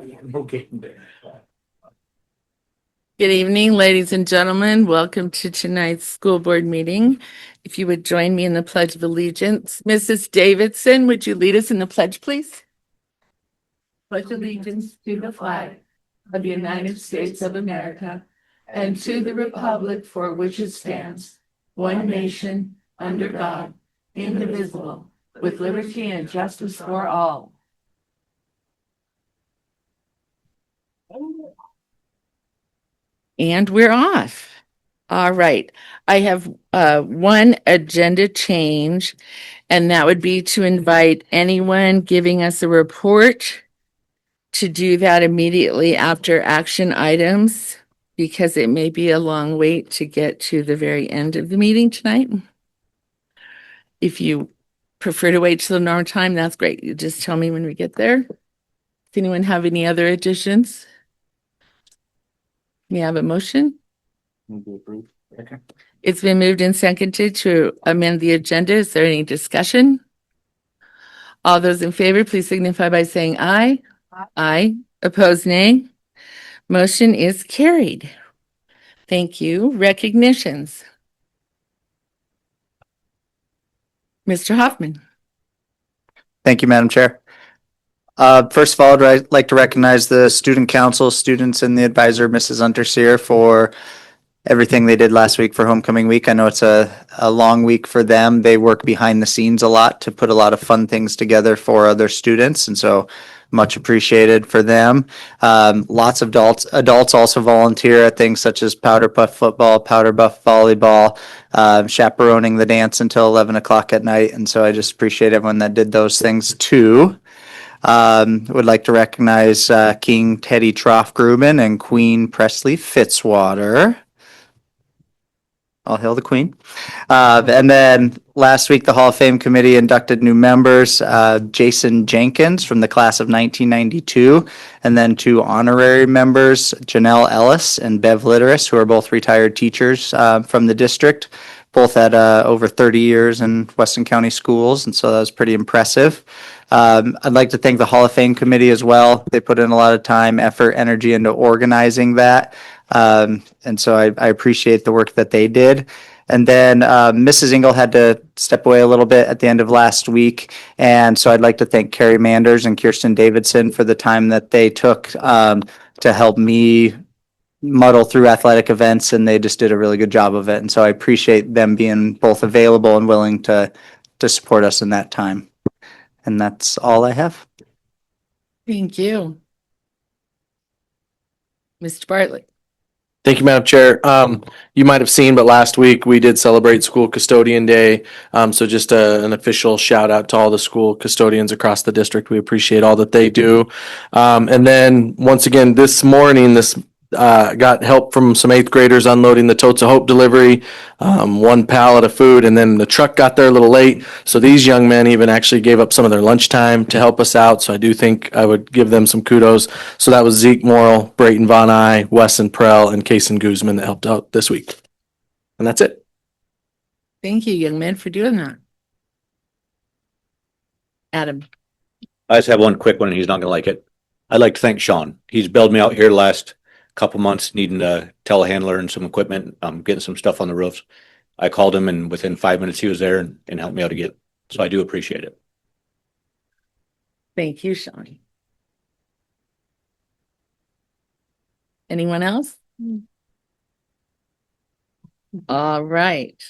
Okay. Good evening, ladies and gentlemen. Welcome to tonight's school board meeting. If you would join me in the Pledge of Allegiance. Mrs. Davidson, would you lead us in the pledge, please? Pledge allegiance to the flag of the United States of America and to the republic for which it stands, one nation, under God, indivisible, with liberty and justice for all. And we're off. All right. I have one agenda change, and that would be to invite anyone giving us a report to do that immediately after action items, because it may be a long wait to get to the very end of the meeting tonight. If you prefer to wait till the normal time, that's great. You just tell me when we get there. Does anyone have any other additions? May I have a motion? Okay. It's been moved and seconded to amend the agenda. Is there any discussion? All those in favor, please signify by saying aye. Aye. Opposed, nay. Motion is carried. Thank you. Recognitions. Mr. Hoffman. Thank you, Madam Chair. First of all, I'd like to recognize the student council, students, and the advisor, Mrs. Unterseer, for everything they did last week for homecoming week. I know it's a long week for them. They work behind the scenes a lot to put a lot of fun things together for other students, and so much appreciated for them. Lots of adults also volunteer at things such as powder puff football, powder puff volleyball, chaperoning the dance until 11 o'clock at night, and so I just appreciate everyone that did those things too. Would like to recognize King Teddy Troff-Gruben and Queen Presley Fitzwater. All hail the Queen. And then last week, the Hall of Fame committee inducted new members, Jason Jenkins from the class of 1992, and then two honorary members, Janelle Ellis and Bev Litteris, who are both retired teachers from the district, both at over 30 years in Weston County schools, and so that was pretty impressive. I'd like to thank the Hall of Fame committee as well. They put in a lot of time, effort, energy into organizing that. And so I appreciate the work that they did. And then Mrs. Engel had to step away a little bit at the end of last week. And so I'd like to thank Carrie Manders and Kirsten Davidson for the time that they took to help me muddle through athletic events, and they just did a really good job of it. And so I appreciate them being both available and willing to support us in that time. And that's all I have. Thank you. Mr. Bartlett. Thank you, Madam Chair. You might have seen, but last week we did celebrate School Custodian Day. So just an official shout out to all the school custodians across the district. We appreciate all that they do. And then once again, this morning, got help from some 8th graders unloading the Totes of Hope delivery, one pallet of food, and then the truck got there a little late. So these young men even actually gave up some of their lunchtime to help us out. So I do think I would give them some kudos. So that was Zeke Morrill, Brayton Von Eye, Wesson Prell, and Kason Guzman that helped out this week. And that's it. Thank you, young man, for doing that. Adam. I just have one quick one, and he's not gonna like it. I'd like to thank Sean. He's bailed me out here last couple months needing a telehandler and some equipment, getting some stuff on the roofs. I called him, and within 5 minutes he was there and helped me out again. So I do appreciate it. Thank you, Sean. Anyone else? All right.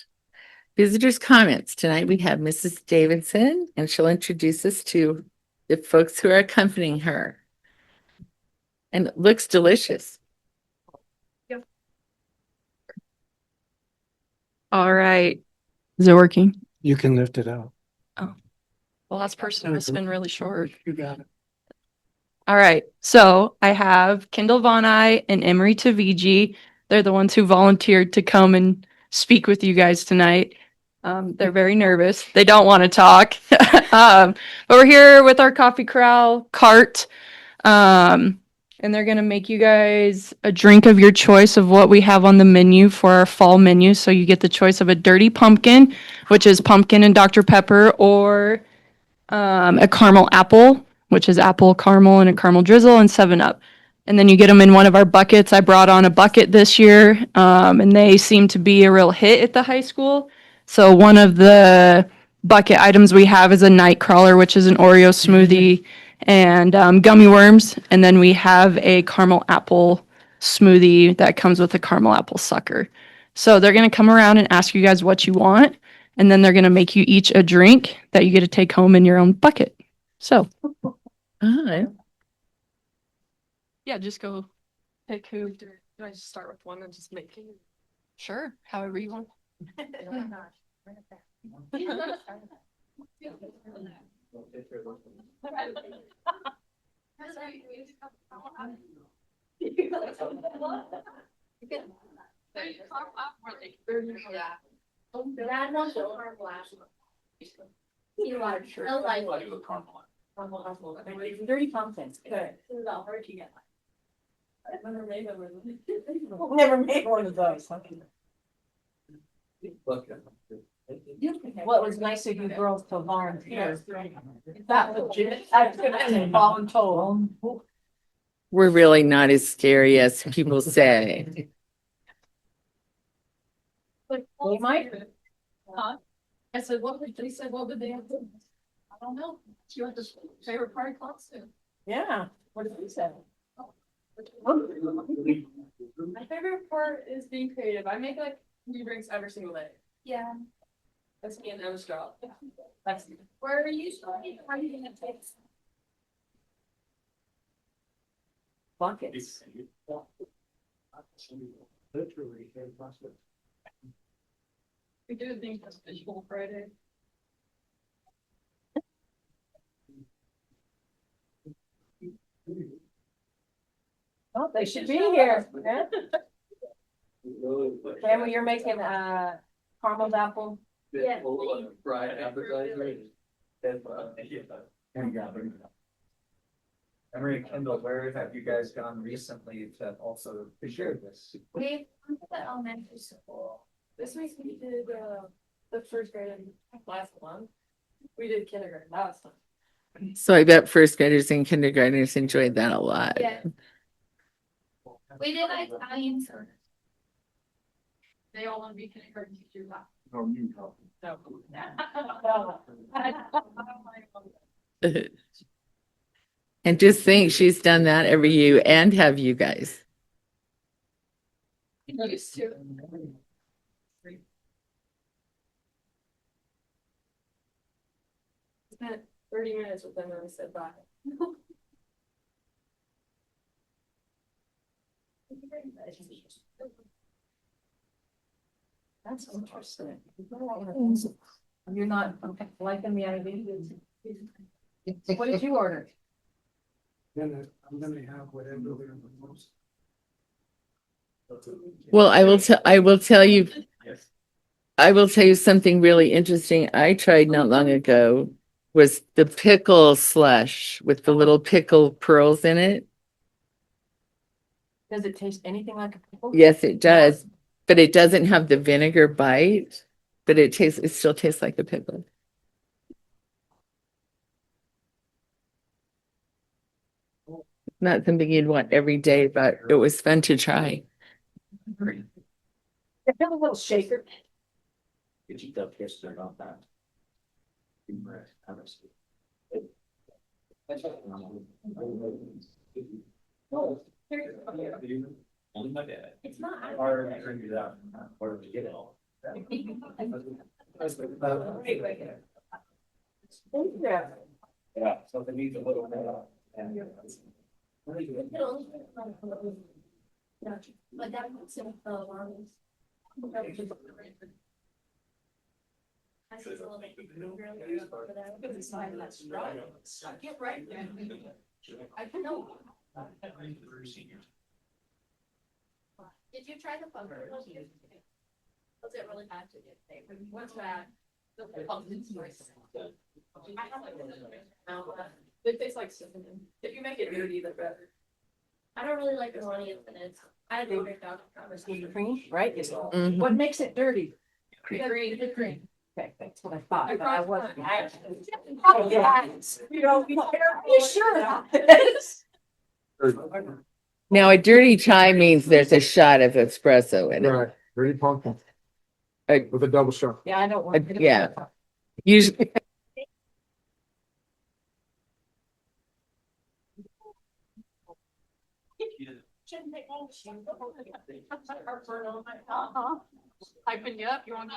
Visitors' comments. Tonight we have Mrs. Davidson, and she'll introduce us to the folks who are accompanying her. And it looks delicious. All right. Is it working? You can lift it out. Oh, the last person has been really short. You got it. All right. So I have Kendall Von Eye and Emery Tavigi. They're the ones who volunteered to come and speak with you guys tonight. They're very nervous. They don't want to talk. But we're here with our coffee corral cart. And they're going to make you guys a drink of your choice of what we have on the menu for our fall menu. So you get the choice of a dirty pumpkin, which is pumpkin and Dr. Pepper, or a caramel apple, which is apple caramel and a caramel drizzle, and 7-Up. And then you get them in one of our buckets. I brought on a bucket this year, and they seem to be a real hit at the high school. So one of the bucket items we have is a night crawler, which is an Oreo smoothie, and gummy worms. And then we have a caramel apple smoothie that comes with a caramel apple sucker. So they're going to come around and ask you guys what you want, and then they're going to make you each a drink that you get to take home in your own bucket. So Ah, yeah, just go pick who. Do I just start with one and just make it? Sure, however you want. Dirty pumpkins. Good. Never made one of those. Well, it was nice of you girls to volunteer. That was legit. I was gonna say voluntold. we're really not as scary as people say. They might. Huh? I said, what did they say? What did they have? I don't know. You had this favorite party costume. Yeah. What did they say? My favorite part is being creative. I make like new drinks every single day. Yeah. That's me and Emma's job. That's. Where are you starting? How are you gonna take? Buckets. We do think that's Visual Friday. Oh, they should be here. Family, you're making caramel apple. Yeah. Fried appetizer. Emery and Kendall, where have you guys gone recently to also share this? We went to the elementary school. This week we did the first grade and last month. We did kindergarten. That was fun. So I bet first graders and kindergartners enjoyed that a lot. Yeah. We did Italian soda. They all want to be kindergarten teachers. No, you help. No. And just think, she's done that every year and have you guys. Used to. Spent 30 minutes with them and we said bye. That's interesting. You're not liking the idea. What did you order? Then I'm gonna have whatever they're most. Well, I will tell you, I will tell you something really interesting I tried not long ago was the pickle slush with the little pickle pearls in it. Does it taste anything like a pickle? Yes, it does, but it doesn't have the vinegar bite, but it still tastes like a pickle. Not something you'd want every day, but it was fun to try. I feel a little shaker. Did you tell Kirsten about that? Only my dad. It's not. Or figure it out, or to get it all. Yeah, so it needs a little more. But that makes it alarming. Get right there. I don't know. Did you try the pumpkin? Was it really bad to get? What's bad? The pumpkin spice. It tastes like cinnamon. If you make it dirty, they're better. I don't really like the honey infinite. I don't drink that. Cream, right? Mhm. What makes it dirty? Green. Green. Okay, that's what I thought, but I wasn't. Oh, yes. You know, you sure about this? Now, a dirty chai means there's a shot of espresso in it. Right, dirty pumpkin Uh, with a double shot. Yeah, I don't want. Yeah. Usually, Hyping you up, you want to?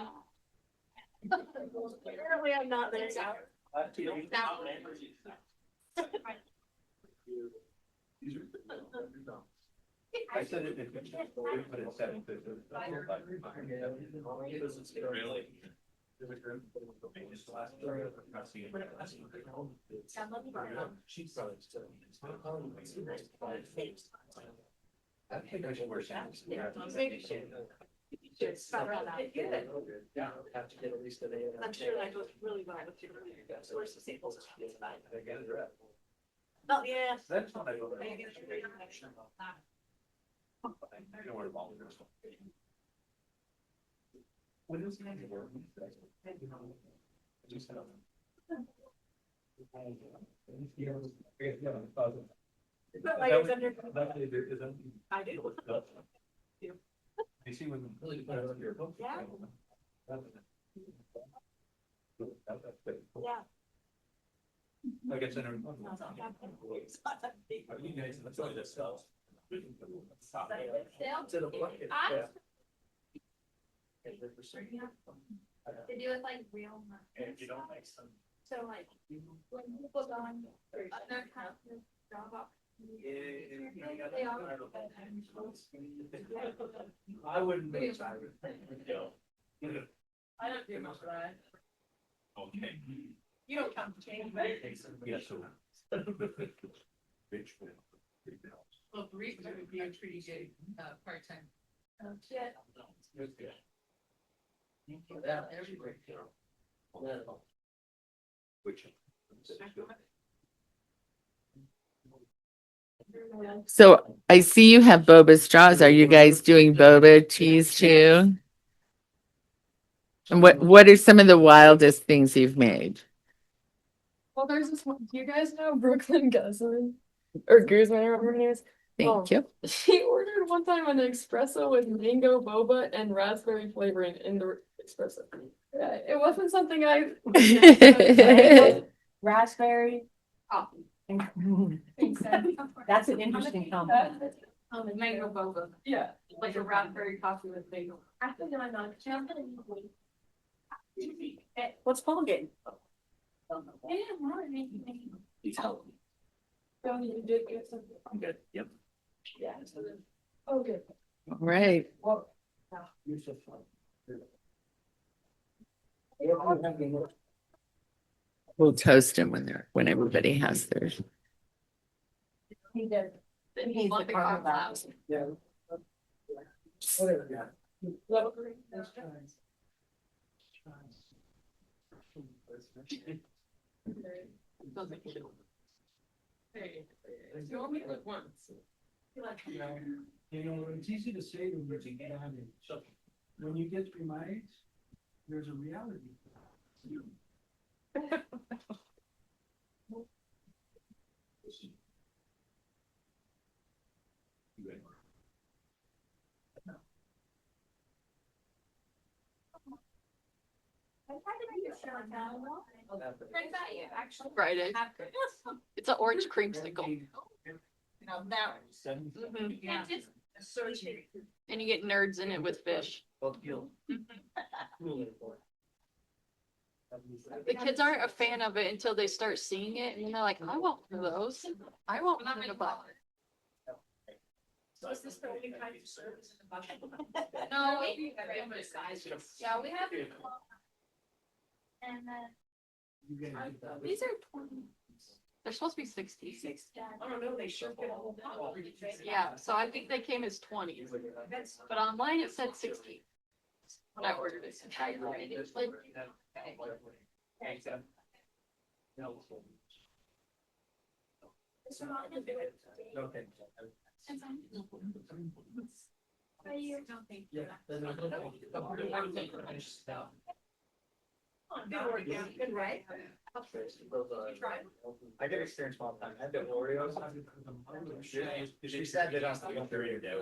Apparently I'm not there. I said it. But it's 7:50. Really? I think I should wear sandals. Yeah. Have to get at least an A. I'm sure that goes really well with your source of samples. Oh, yeah. That's what I go. I do. You see when really put it on your book. Yeah. Yeah. I guess in. You guys, let's go to this stuff. To the bucket. To do it like real money. And you don't make some. So like, when people go on other houses, job opportunities. They all. I wouldn't make time. I don't do much of that. Okay. You don't come to change, but. Yes, so. Well, barista would be a pretty good, part-time. Shit. Which. so I see you have boba straws. Are you guys doing boba teas too? And what are some of the wildest things you've made? Well, there's this one. Do you guys know Brooklyn Guzman? Or Guzman, or whatever her name is? Thank you. She ordered one time an espresso with mango boba and raspberry flavoring in the espresso. Yeah, it wasn't something I. Raspberry, coffee. That's an interesting combo. Mango boba. Yeah, like a raspberry coffee with bagel. I think I'm not. What's Paul getting? He's helping. So you did get something. I'm good. Yep. Yeah. Oh, good. All right. Well. We'll toast them when everybody has theirs. He did. Then He's want the the carve carve out. out. Yeah. Hey, you only live once. You know, it's easy to say when you get on it. When you get to be my age, there's a reality. Actually. Friday. It's an orange creamsicle. Yeah, just. And you get nerds in it with fish. The kids aren't a fan of it until they start seeing it and they're like, I want one of those. I want one of those. So is this the only kind of service in the bucket? No, yeah, we have. And then. These are 20. They're supposed to be 60. I don't know, they sure get a whole lot. Yeah, so I think they came as 20s. But online it said 60. When I ordered it. Okay. Good, right? I get experience all the time. I had the Oreos. She said that on the other day.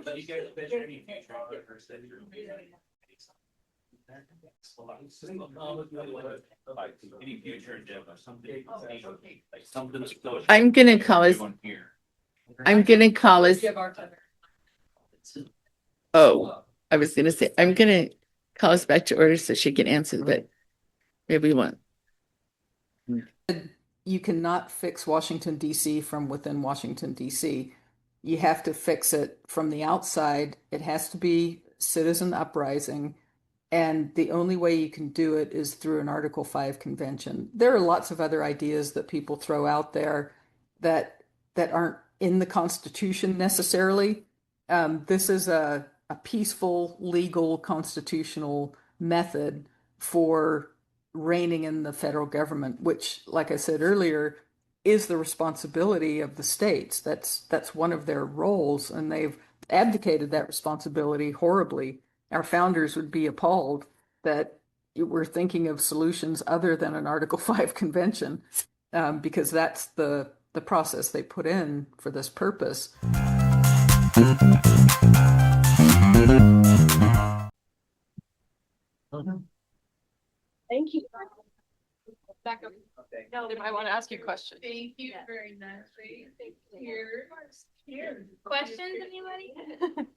But you guys bet any future auditors that you're. Like any future endeavor, something. Like something. I'm gonna call us, I'm gonna call us, oh, I was gonna say, I'm gonna call us back to order so she can answer, but maybe we won't. You cannot fix Washington DC from within Washington DC. You have to fix it from the outside. It has to be citizen uprising. And the only way you can do it is through an Article 5 convention. There are lots of other ideas that people throw out there that aren't in the Constitution necessarily. This is a peaceful, legal, constitutional method for reining in the federal government, which, like I said earlier, is the responsibility of the states. That's one of their roles, and they've abdicated that responsibility horribly. Our founders would be appalled that we're thinking of solutions other than an Article 5 convention, because that's the process they put in for this purpose. Thank you. Back up. Okay. No, They might want to ask you a question. Thank you very much. Here. Questions, anybody?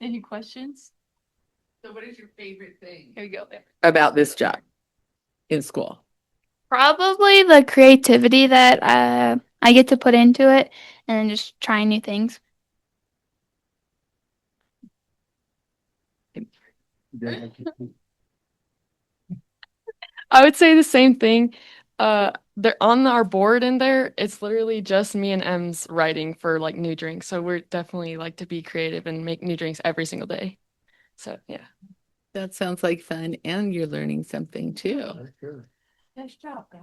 Any questions? So what is your favorite thing? Here you go. About this job in school. Probably the creativity that I get to put into it and just trying new things. I would say the same thing. They're on our board in there. It's literally just me and Em's writing for like new drinks. So we're definitely like to be creative and make new drinks every single day. So yeah. That sounds like fun, and you're learning something too. Nice job, guys.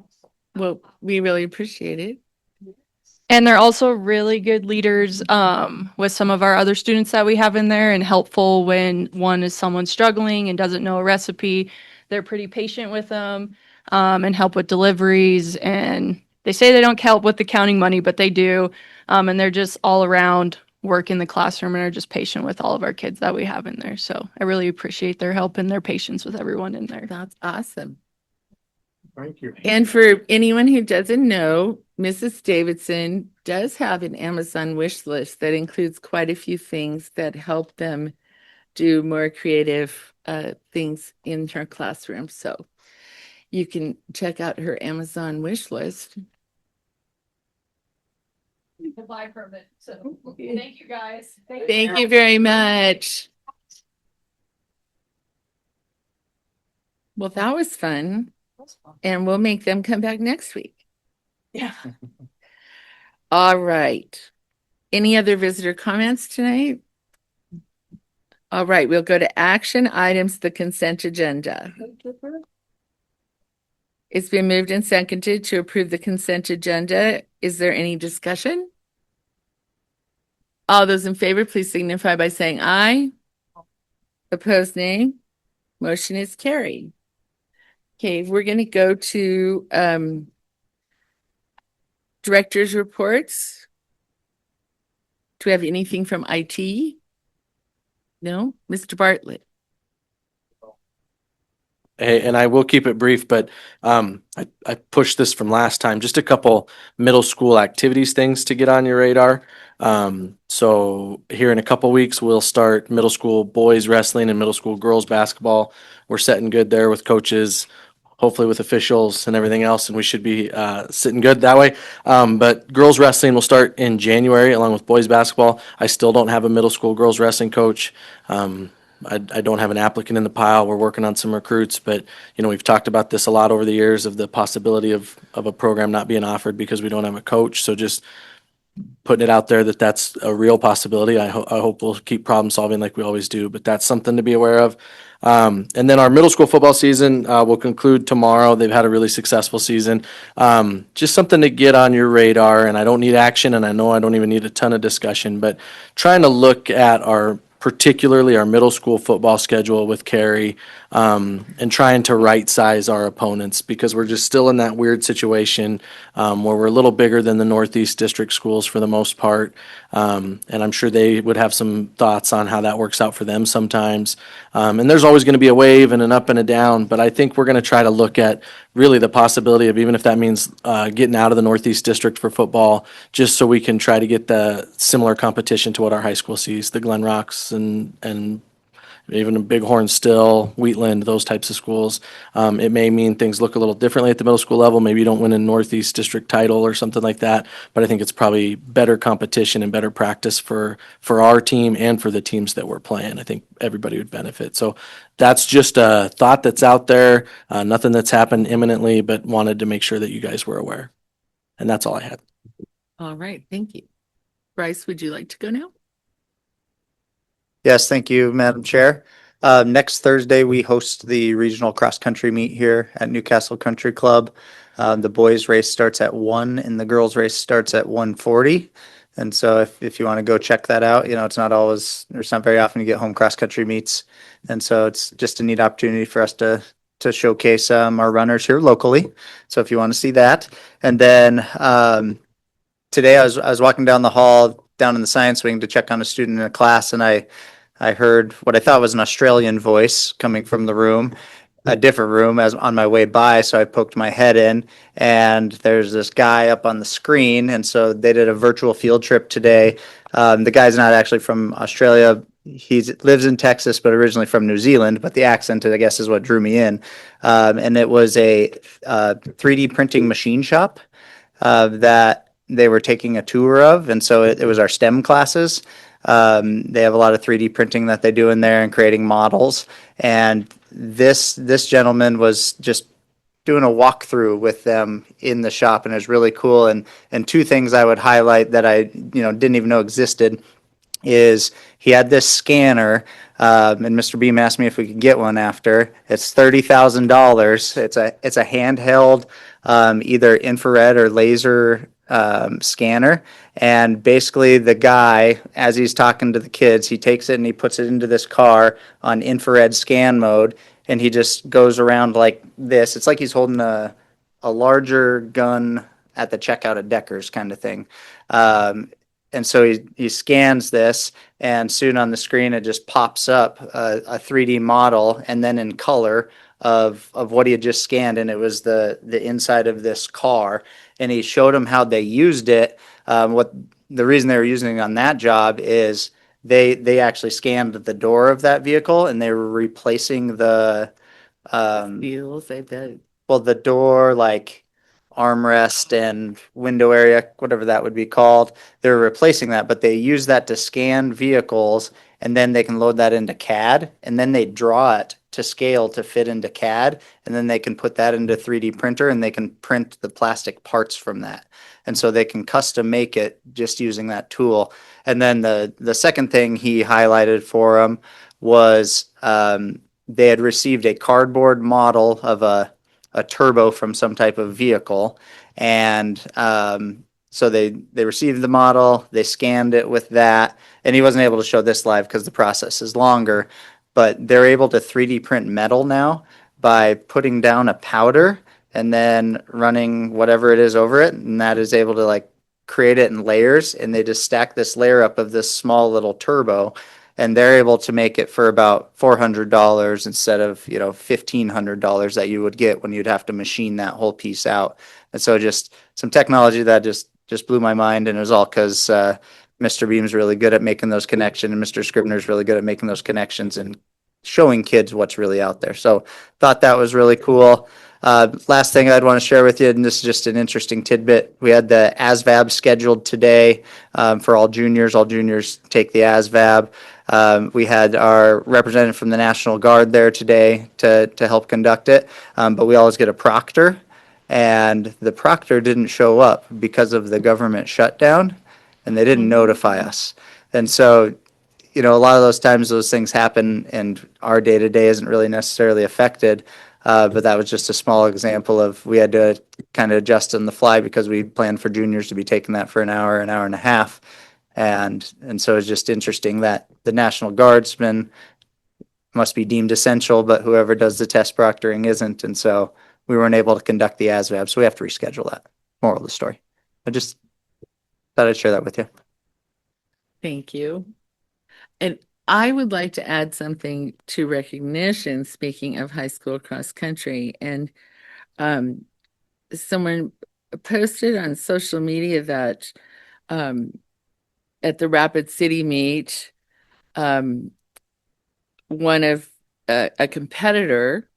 Well, we really appreciate it. And they're also really good leaders with some of our other students that we have in there, and helpful when one is someone struggling and doesn't know a recipe. They're pretty patient with them and help with deliveries. And they say they don't help with the counting money, but they do. And they're just all around work in the classroom and are just patient with all of our kids that we have in there. So I really appreciate their help and their patience with everyone in there. That's awesome. Thank you. And for anyone who doesn't know, Mrs. Davidson does have an Amazon wish list that includes quite a few things that help them do more creative things in her classroom. So you can check out her Amazon wish list. The buy permit, so thank you guys. Thank you very much. Well, that was fun. And we'll make them come back next week. Yeah. All right. Any other visitor comments tonight? All right, we'll go to action items, the consent agenda. It's been moved and seconded to approve the consent agenda. Is there any discussion? All those in favor, please signify by saying aye. Opposed, nay. Motion is carried. Okay, we're going to go to director's reports. Do we have anything from IT? No? Mr. Bartlett? Hey, and I will keep it brief, but I pushed this from last time. Just a couple middle school activities things to get on your radar. So here in a couple weeks, we'll start middle school boys wrestling and middle school girls basketball. We're setting good there with coaches, hopefully with officials and everything else, and we should be sitting good that way. But girls wrestling will start in January along with boys basketball. I still don't have a middle school girls wrestling coach. I don't have an applicant in the pile. We're working on some recruits, but we've talked about this a lot over the years of the possibility of a program not being offered because we don't have a coach. So just putting it out there that that's a real possibility. I hope we'll keep problem solving like we always do, but that's something to be aware of. And then our middle school football season will conclude tomorrow. They've had a really successful season. Just something to get on your radar, and I don't need action, and I know I don't even need a ton of discussion, but trying to look at our particularly our middle school football schedule with Carrie, and trying to right size our opponents because we're just still in that weird situation where we're a little bigger than the Northeast District schools for the most part. And I'm sure they would have some thoughts on how that works out for them sometimes. And there's always going to be a wave and an up and a down, but I think we're going to try to look at really the possibility of, even if that means getting out of the Northeast District for football, just so we can try to get the similar competition to what our high school sees, the Glen Rocks and even Bighorn Still, Wheatland, those types of schools. It may mean things look a little differently at the middle school level. Maybe you don't win a Northeast District title or something like that, but I think it's probably better competition and better practice for our team and for the teams that we're playing. I think everybody would benefit. So that's just a thought that's out there, nothing that's happened imminently, but wanted to make sure that you guys were aware. And that's all I had. All right, thank you. Bryce, would you like to go now? Yes, thank you, Madam Chair. Next Thursday, we host the regional cross-country meet here at Newcastle Country Club. The boys race starts at 1 and the girls race starts at 1:40. And so if you want to go check that out, it's not very often you get home cross-country meets. And so it's just a neat opportunity for us to showcase our runners here locally. So if you want to see that. And then today I was walking down the hall down in the science wing to check on a student in a class, and I heard what I thought was an Australian voice coming from the room, a different room, as on my way by. So I poked my head in, and there's this guy up on the screen. And so they did a virtual field trip today. The guy's not actually from Australia. He lives in Texas, but originally from New Zealand. But the accent, I guess, is what drew me in. And it was a 3D printing machine shop that they were taking a tour of. And so it was our STEM classes. They have a lot of 3D printing that they do in there and creating models. And this gentleman was just doing a walkthrough with them in the shop, and it was really cool. And two things I would highlight that I didn't even know existed is he had this scanner, and Mr. Beam asked me if we could get one after. It's $30,000. It's a handheld, either infrared or laser scanner. And basically the guy, as he's talking to the kids, he takes it and he puts it into this car on infrared scan mode, and he just goes around like this. It's like he's holding a larger gun at the checkout at Deckers kind of thing. And so he scans this, and soon on the screen it just pops up a 3D model, and then in color of what he had just scanned, and it was the inside of this car. And he showed them how they used it. What the reason they were using it on that job is they actually scanned the door of that vehicle, and they were replacing the Feels like that. well, the door, like armrest and window area, whatever that would be called. They're replacing that, but they use that to scan vehicles, and then they can load that into CAD, and then they draw it to scale to fit into CAD, and then they can put that into 3D printer, and they can print the plastic parts from that. And so they can custom make it just using that tool. And then the second thing he highlighted for them was they had received a cardboard model of a turbo from some type of vehicle. And so they received the model, they scanned it with that, and he wasn't able to show this live because the process is longer, but they're able to 3D print metal now by putting down a powder and then running whatever it is over it, and that is able to like create it in layers, and they just stack this layer up of this small little turbo, and they're able to make it for about $400 instead of $1,500 that you would get when you'd have to machine that whole piece out. And so just some technology that just blew my mind, and it was all because Mr. Beam's really good at making those connections, and Mr. Scribner's really good at making those connections and showing kids what's really out there. So thought that was really cool. Last thing I'd want to share with you, and this is just an interesting tidbit. We had the ASVAB scheduled today for all juniors. All juniors take the ASVAB. We had our representative from the National Guard there today to help conduct it, but we always get a proctor, and the proctor didn't show up because of the government shutdown, and they didn't notify us. And so, a lot of those times those things happen, and our day-to-day isn't really necessarily affected. But that was just a small example of we had to kind of adjust on the fly because we planned for juniors to be taking that for an hour and a half. And so it's just interesting that the National Guardsman must be deemed essential, but whoever does the test proctoring isn't. And so we weren't able to conduct the ASVAB, so we have to reschedule that. Moral of the story. I just thought I'd share that with you. Thank you. And I would like to add something to recognition, speaking of high school cross country. And someone posted on social media that at the Rapid City meet, one of a competitor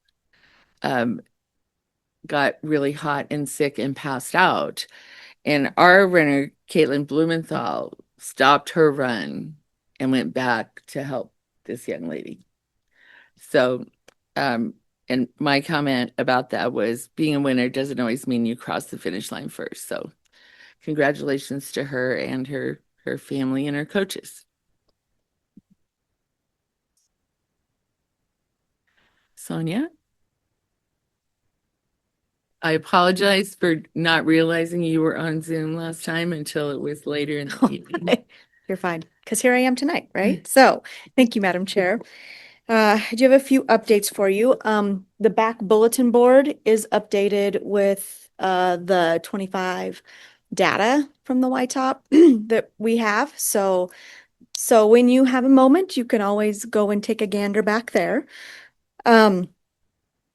got really hot and sick and passed out. And our runner, Caitlin Blumenthal, stopped her run and went back to help this young lady. So, and my comment about that was being a winner doesn't always mean you cross the finish line first. So congratulations to her and her family and her coaches. Sonia? I apologize for not realizing you were on Zoom last time until it was later in the evening. You're fine, because here I am tonight, right? So, thank you, Madam Chair. I do have a few updates for you. The back bulletin board is updated with the 25 data from the YTOP that we have. So when you have a moment, you can always go and take a gander back there.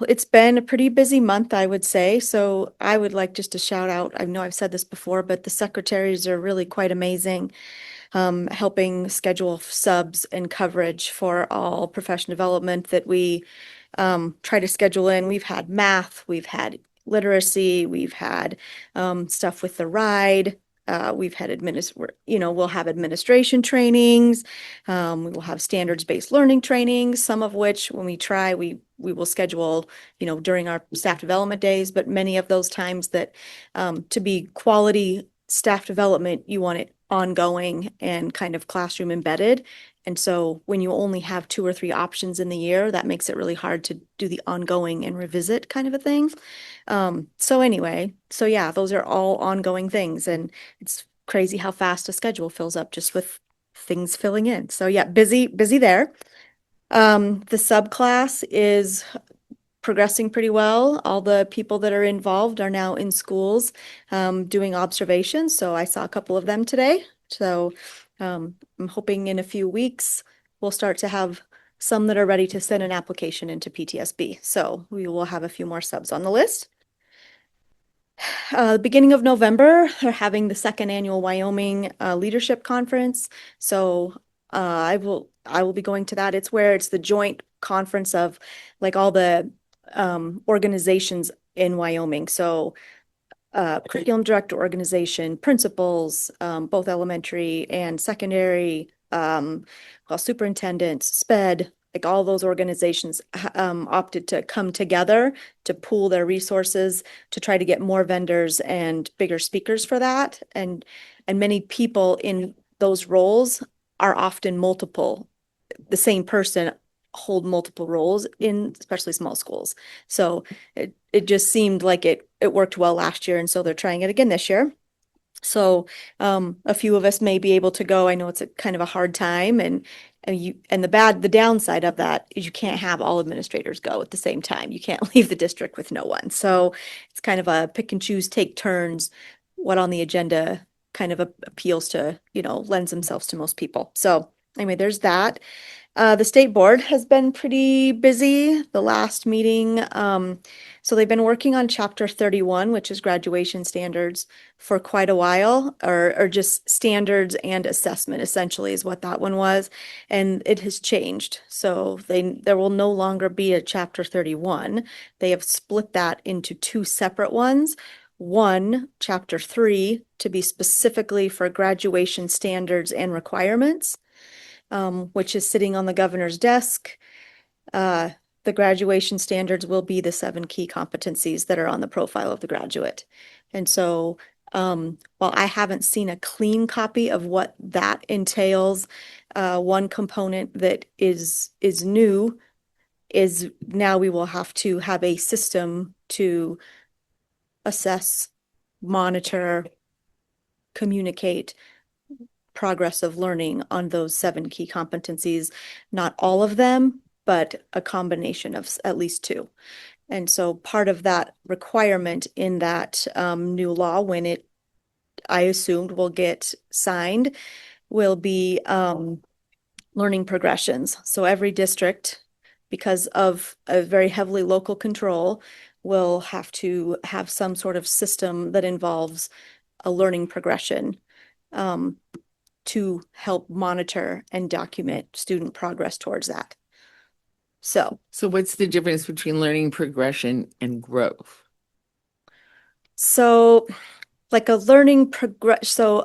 It's been a pretty busy month, I would say. So I would like just to shout out, I know I've said this before, but the secretaries are really quite amazing, helping schedule subs and coverage for all professional development that we try to schedule in. We've had math, we've had literacy, we've had stuff with the ride. We've had we'll have administration trainings. We will have standards-based learning trainings, some of which when we try, we will schedule, during our staff development days, but many of those times that to be quality staff development, you want it ongoing and kind of classroom embedded. And so when you only have 2 or 3 options in the year, that makes it really hard to do the ongoing and revisit kind of a thing. So yeah, those are all ongoing things. And it's crazy how fast a schedule fills up just with things filling in. So yeah, busy there. The subclass is progressing pretty well. All the people that are involved are now in schools doing observations. So I saw a couple of them today. So I'm hoping in a few weeks we'll start to have some that are ready to send an application into PTSB. So we will have a few more subs on the list. Beginning of November, they're having the 2nd annual Wyoming Leadership Conference. So I will be going to that. It's where it's the joint conference of like all the organizations in Wyoming. So curriculum director organization, principals, both elementary and secondary, superintendents, SPED, like all those organizations opted to come together to pool their resources to try to get more vendors and bigger speakers for that. And many people in those roles are often the same person hold multiple roles in especially small schools. So it just seemed like it worked well last year. And so they're trying it again this year. So a few of us may be able to go. I know it's a kind of a hard time, and the downside of that is you can't have all administrators go at the same time. You can't leave the district with no one. So it's kind of a pick and choose, take turns, what on the agenda kind of appeals to, lends themselves to most people. So anyway, there's that. The state board has been pretty busy. The last meeting, so they've been working on chapter 31, which is graduation standards, for quite a while, or just standards and assessment essentially is what that one was. And it has changed. So there will no longer be a chapter 31. They have split that into 2 separate ones. One, chapter 3, to be specifically for graduation standards and requirements, which is sitting on the governor's desk. The graduation standards will be the 7 key competencies that are on the profile of the graduate. And so while I haven't seen a clean copy of what that entails, one component that is new is now we will have to have a system to assess, monitor, communicate progress of learning on those 7 key competencies. Not all of them, but a combination of at least 2. And so part of that requirement in that new law, when it, I assumed, will get signed, will be learning progressions. So every district, because of a very heavily local control, will have to have some sort of system that involves a learning progression to help monitor and document student progress towards that. So what's the difference between learning progression and growth? So like a learning progress, so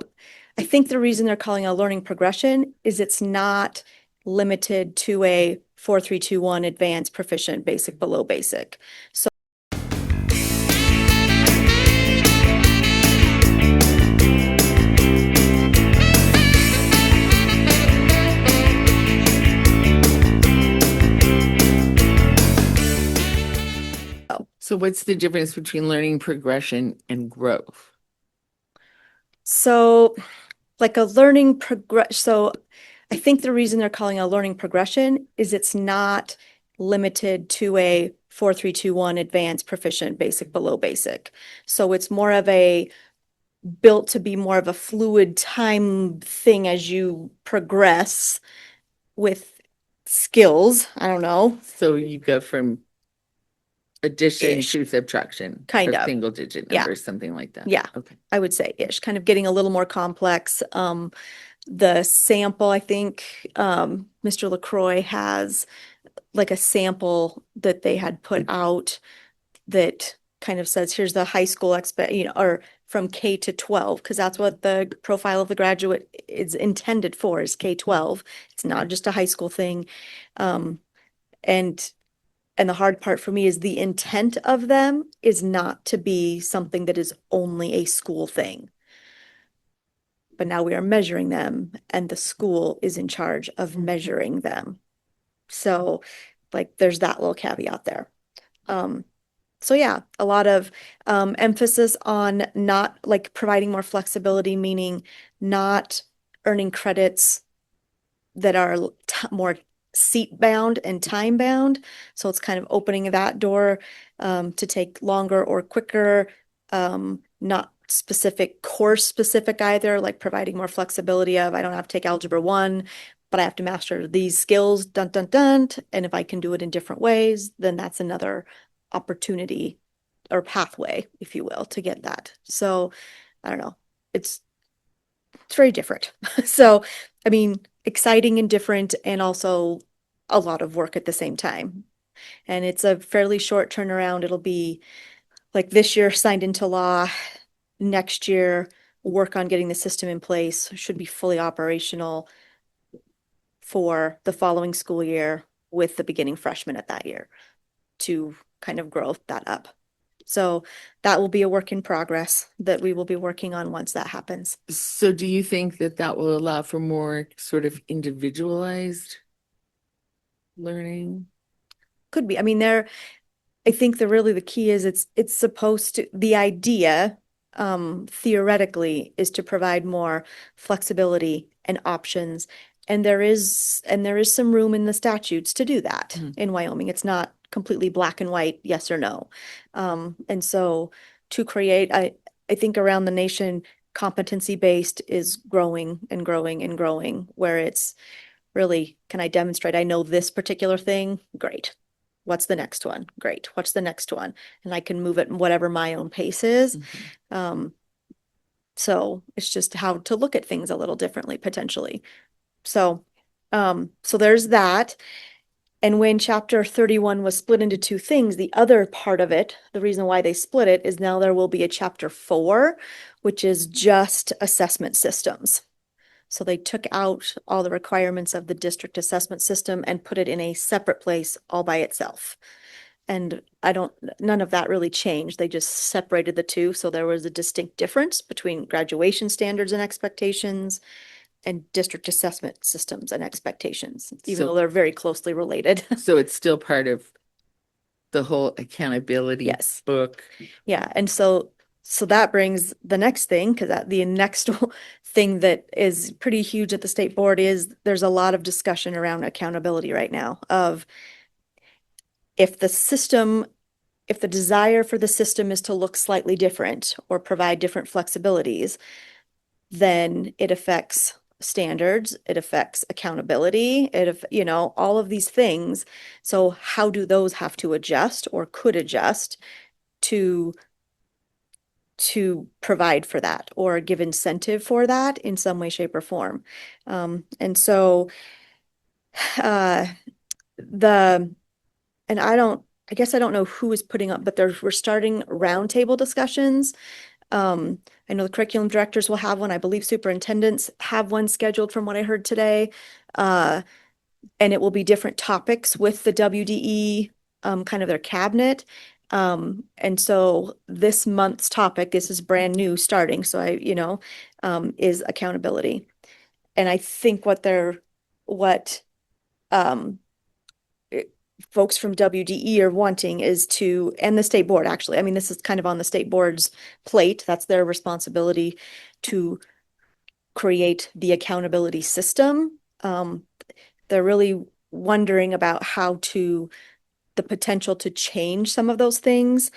I think the reason they're calling a learning progression is it's not limited to a 4-3-2-1 advanced, proficient, basic, below basic. So So what's the difference between learning progression and growth? So like a learning progress, so I think the reason they're calling a learning progression is it's not limited to a 4-3-2-1 advanced, proficient, basic, below basic. So it's more of a built to be more of a fluid time thing as you progress with skills. I don't know. So you go from addition Ish. to subtraction. Kind or of. single digit Yeah. numbers, something like that. Yeah. Okay. I would say ish, kind of getting a little more complex. The sample, I think, Mr. LaCroix has like a sample that they had put out that kind of says, here's the high school or from K to 12, because that's what the profile of the graduate is intended for, is K-12. It's not just a high school thing. And the hard part for me is the intent of them is not to be something that is only a school thing. But now we are measuring them, and the school is in charge of measuring them. So like there's that little caveat there. So yeah, a lot of emphasis on not like providing more flexibility, meaning not earning credits that are more seat bound and time bound. So it's kind of opening that door to take longer or quicker, not specific course specific either, like providing more flexibility of I don't have to take Algebra 1, but I have to master these skills, dun dun dun. And if I can do it in different ways, then that's another opportunity or pathway, if you will, to get that. So I don't know. It's very different. So, I mean, exciting and different, and also a lot of work at the same time. And it's a fairly short turnaround. It'll be like this year signed into law, next year work on getting the system in place, should be fully operational for the following school year with the beginning freshman at that year to kind of grow that up. So that will be a work in progress that we will be working on once that happens. So do you think that that will allow for more sort of individualized learning? Could be. I mean, I think the key is it's supposed to, the idea theoretically is to provide more flexibility and options. And there is some room in the statutes to do that in Wyoming. It's not completely black and white, yes or no. And so to create, I think around the nation, competency-based is growing and growing and growing, where it's really, can I demonstrate I know this particular thing? Great. What's the next one? Great. What's the next one? And I can move it whatever my own pace is. So it's just how to look at things a little differently, potentially. So there's that. And when chapter 31 was split into 2 things, the other part of it, the reason why they split it is now there will be a chapter 4, which is just assessment systems. So they took out all the requirements of the district assessment system and put it in a separate place all by itself. And none of that really changed. They just separated the 2. So there was a distinct difference between graduation standards and expectations and district assessment systems and expectations, even though they're very closely related. So it's still part of the whole accountability Yes. book. Yeah. And so So that brings the next thing, because the next thing that is pretty huge at the state board is there's a lot of discussion around accountability right now of if the desire for the system is to look slightly different or provide different flexibilities, then it affects standards, it affects accountability, all of these things. So how do those have to adjust or could adjust to provide for that or give incentive for that in some way, shape, or form? And so and I guess I don't know who is putting up, but we're starting roundtable discussions. I know the curriculum directors will have one. I believe superintendents have one scheduled from what I heard today. And it will be different topics with the WDE, kind of their cabinet. And so this month's topic, this is brand new starting. So is accountability. And I think what folks from WDE are wanting is and the state board, actually. I mean, this is kind of on the state board's plate. That's their responsibility to create the accountability system. They're really wondering about the potential to change some of those things,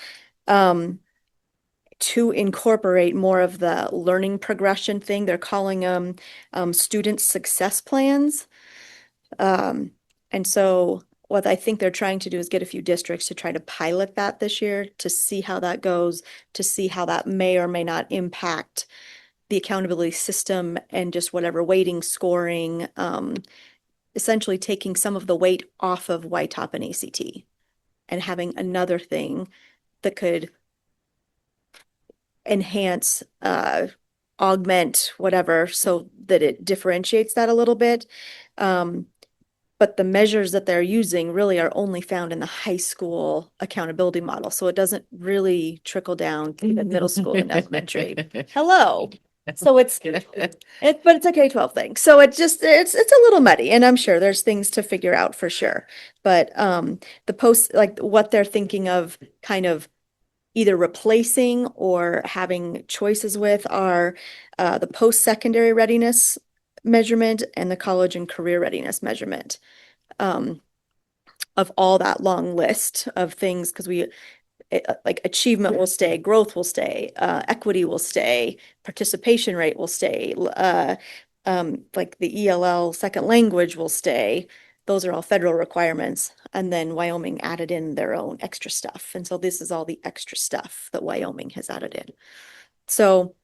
to incorporate more of the learning progression thing. They're calling them student success plans. And so what I think they're trying to do is get a few districts to try to pilot that this year to see how that goes, to see how that may or may not impact the accountability system and just whatever weighting, scoring, essentially taking some of the weight off of YTOP and ACT and having another thing that could enhance, augment, whatever, so that it differentiates that a little bit. But the measures that they're using really are only found in the high school accountability model. So it doesn't really trickle down to the middle school and elementary. Hello. So but it's a K-12 thing. So it's a little muddy, and I'm sure there's things to figure out for sure. But the post, like what they're thinking of kind of either replacing or having choices with are the post-secondary readiness measurement and the college and career readiness measurement, of all that long list of things, because like achievement will stay, growth will stay, equity will stay, participation rate will stay, like the ELL second language will stay. Those are all federal requirements. And then Wyoming added in their own extra stuff. And so this is all the extra stuff that Wyoming has added in. So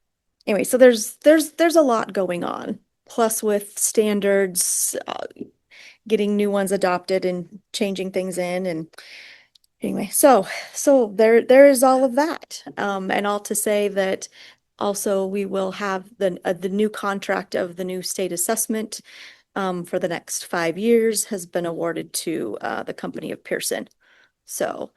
anyway, so there's a lot going on. Plus with standards, getting new ones adopted and changing things in. And anyway, so there is all of that. And all to say that also we will have the new contract of the new state assessment for the next 5 years has been awarded to the company of Pearson. So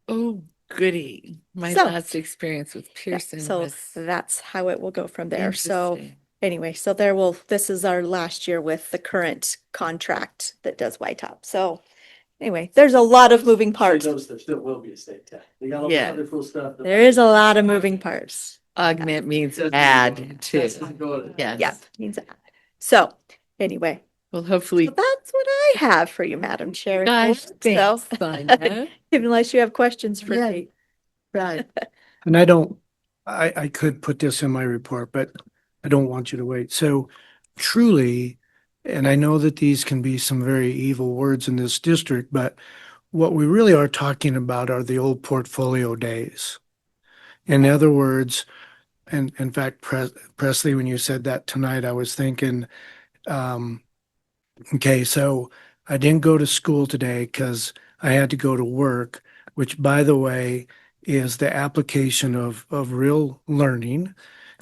Oh, goody. My So- last experience with Pearson so was that's how it will go from there. So interesting. anyway, so this is our last year with the current contract that does YTOP. So anyway, there's a lot of moving parts. There still will be a state test. They got all Yeah. the other cool stuff. There is a lot of moving parts. Augment means add too. Yeah, Yes. means that. So anyway, Well, hopefully, so that's what I have for you, Madam Chair. gosh, So, thanks, Sonia. unless you have questions for Yeah. me. Right. And I could put this in my report, but I don't want you to wait. So truly, and I know that these can be some very evil words in this district, but what we really are talking about are the old portfolio days. In other words, and in fact, Presley, when you said that tonight, I was thinking, okay, so I didn't go to school today because I had to go to work, which, by the way, is the application of real learning.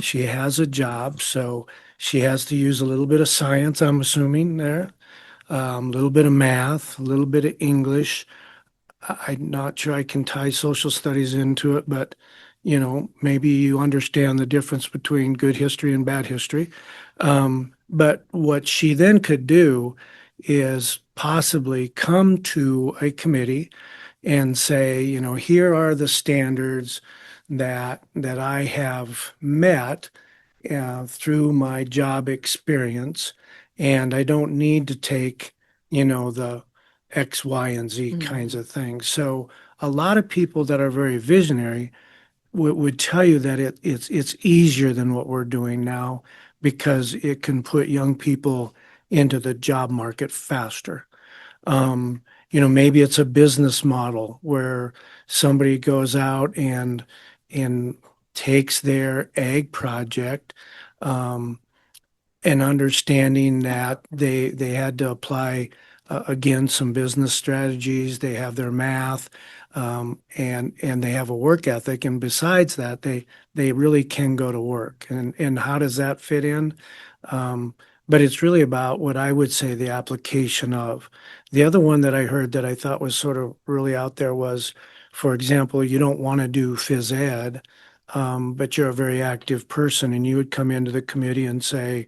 She has a job, so she has to use a little bit of science, I'm assuming there, a little bit of math, a little bit of English. I'm not sure I can tie social studies into it, but maybe you understand the difference between good history and bad history. But what she then could do is possibly come to a committee and say, here are the standards that I have met through my job experience, and I don't need to take, the X, Y, and Z kinds of things. So a lot of people that are very visionary would tell you that it's easier than what we're doing now because it can put young people into the job market faster. Maybe it's a business model where somebody goes out and takes their ag project, and understanding that they had to apply again some business strategies. They have their math, and they have a work ethic. And besides that, they really can go to work. And how does that fit in? But it's really about what I would say the application of. The other one that I heard that I thought was sort of really out there was, for example, you don't want to do phys ed, but you're a very active person, and you would come into the committee and say,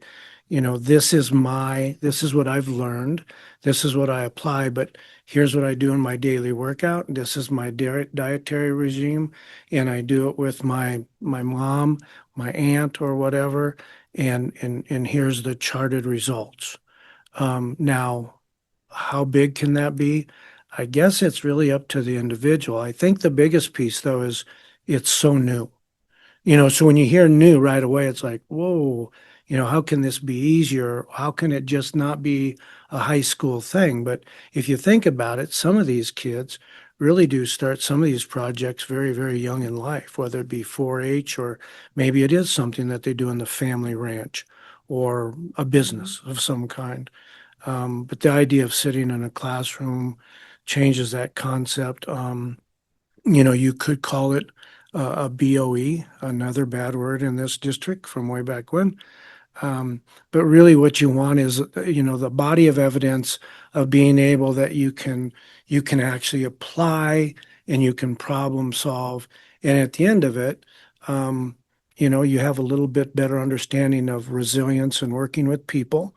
this is what I've learned. This is what I apply, but here's what I do in my daily workout. This is my dietary regime, and I do it with my mom, my aunt, or whatever. And here's the charted results. Now, how big can that be? I guess it's really up to the individual. I think the biggest piece, though, is it's so new. So when you hear new right away, it's like, whoa, how can this be easier? How can it just not be a high school thing? But if you think about it, some of these kids really do start some of these projects very, very young in life, whether it be 4-H or maybe it is something that they do in the family ranch or a business of some kind. But the idea of sitting in a classroom changes that concept. You could call it a BOE, another bad word in this district from way back when. But really what you want is, the body of evidence of being able that you can actually apply and you can problem solve. And at the end of it, you have a little bit better understanding of resilience and working with people,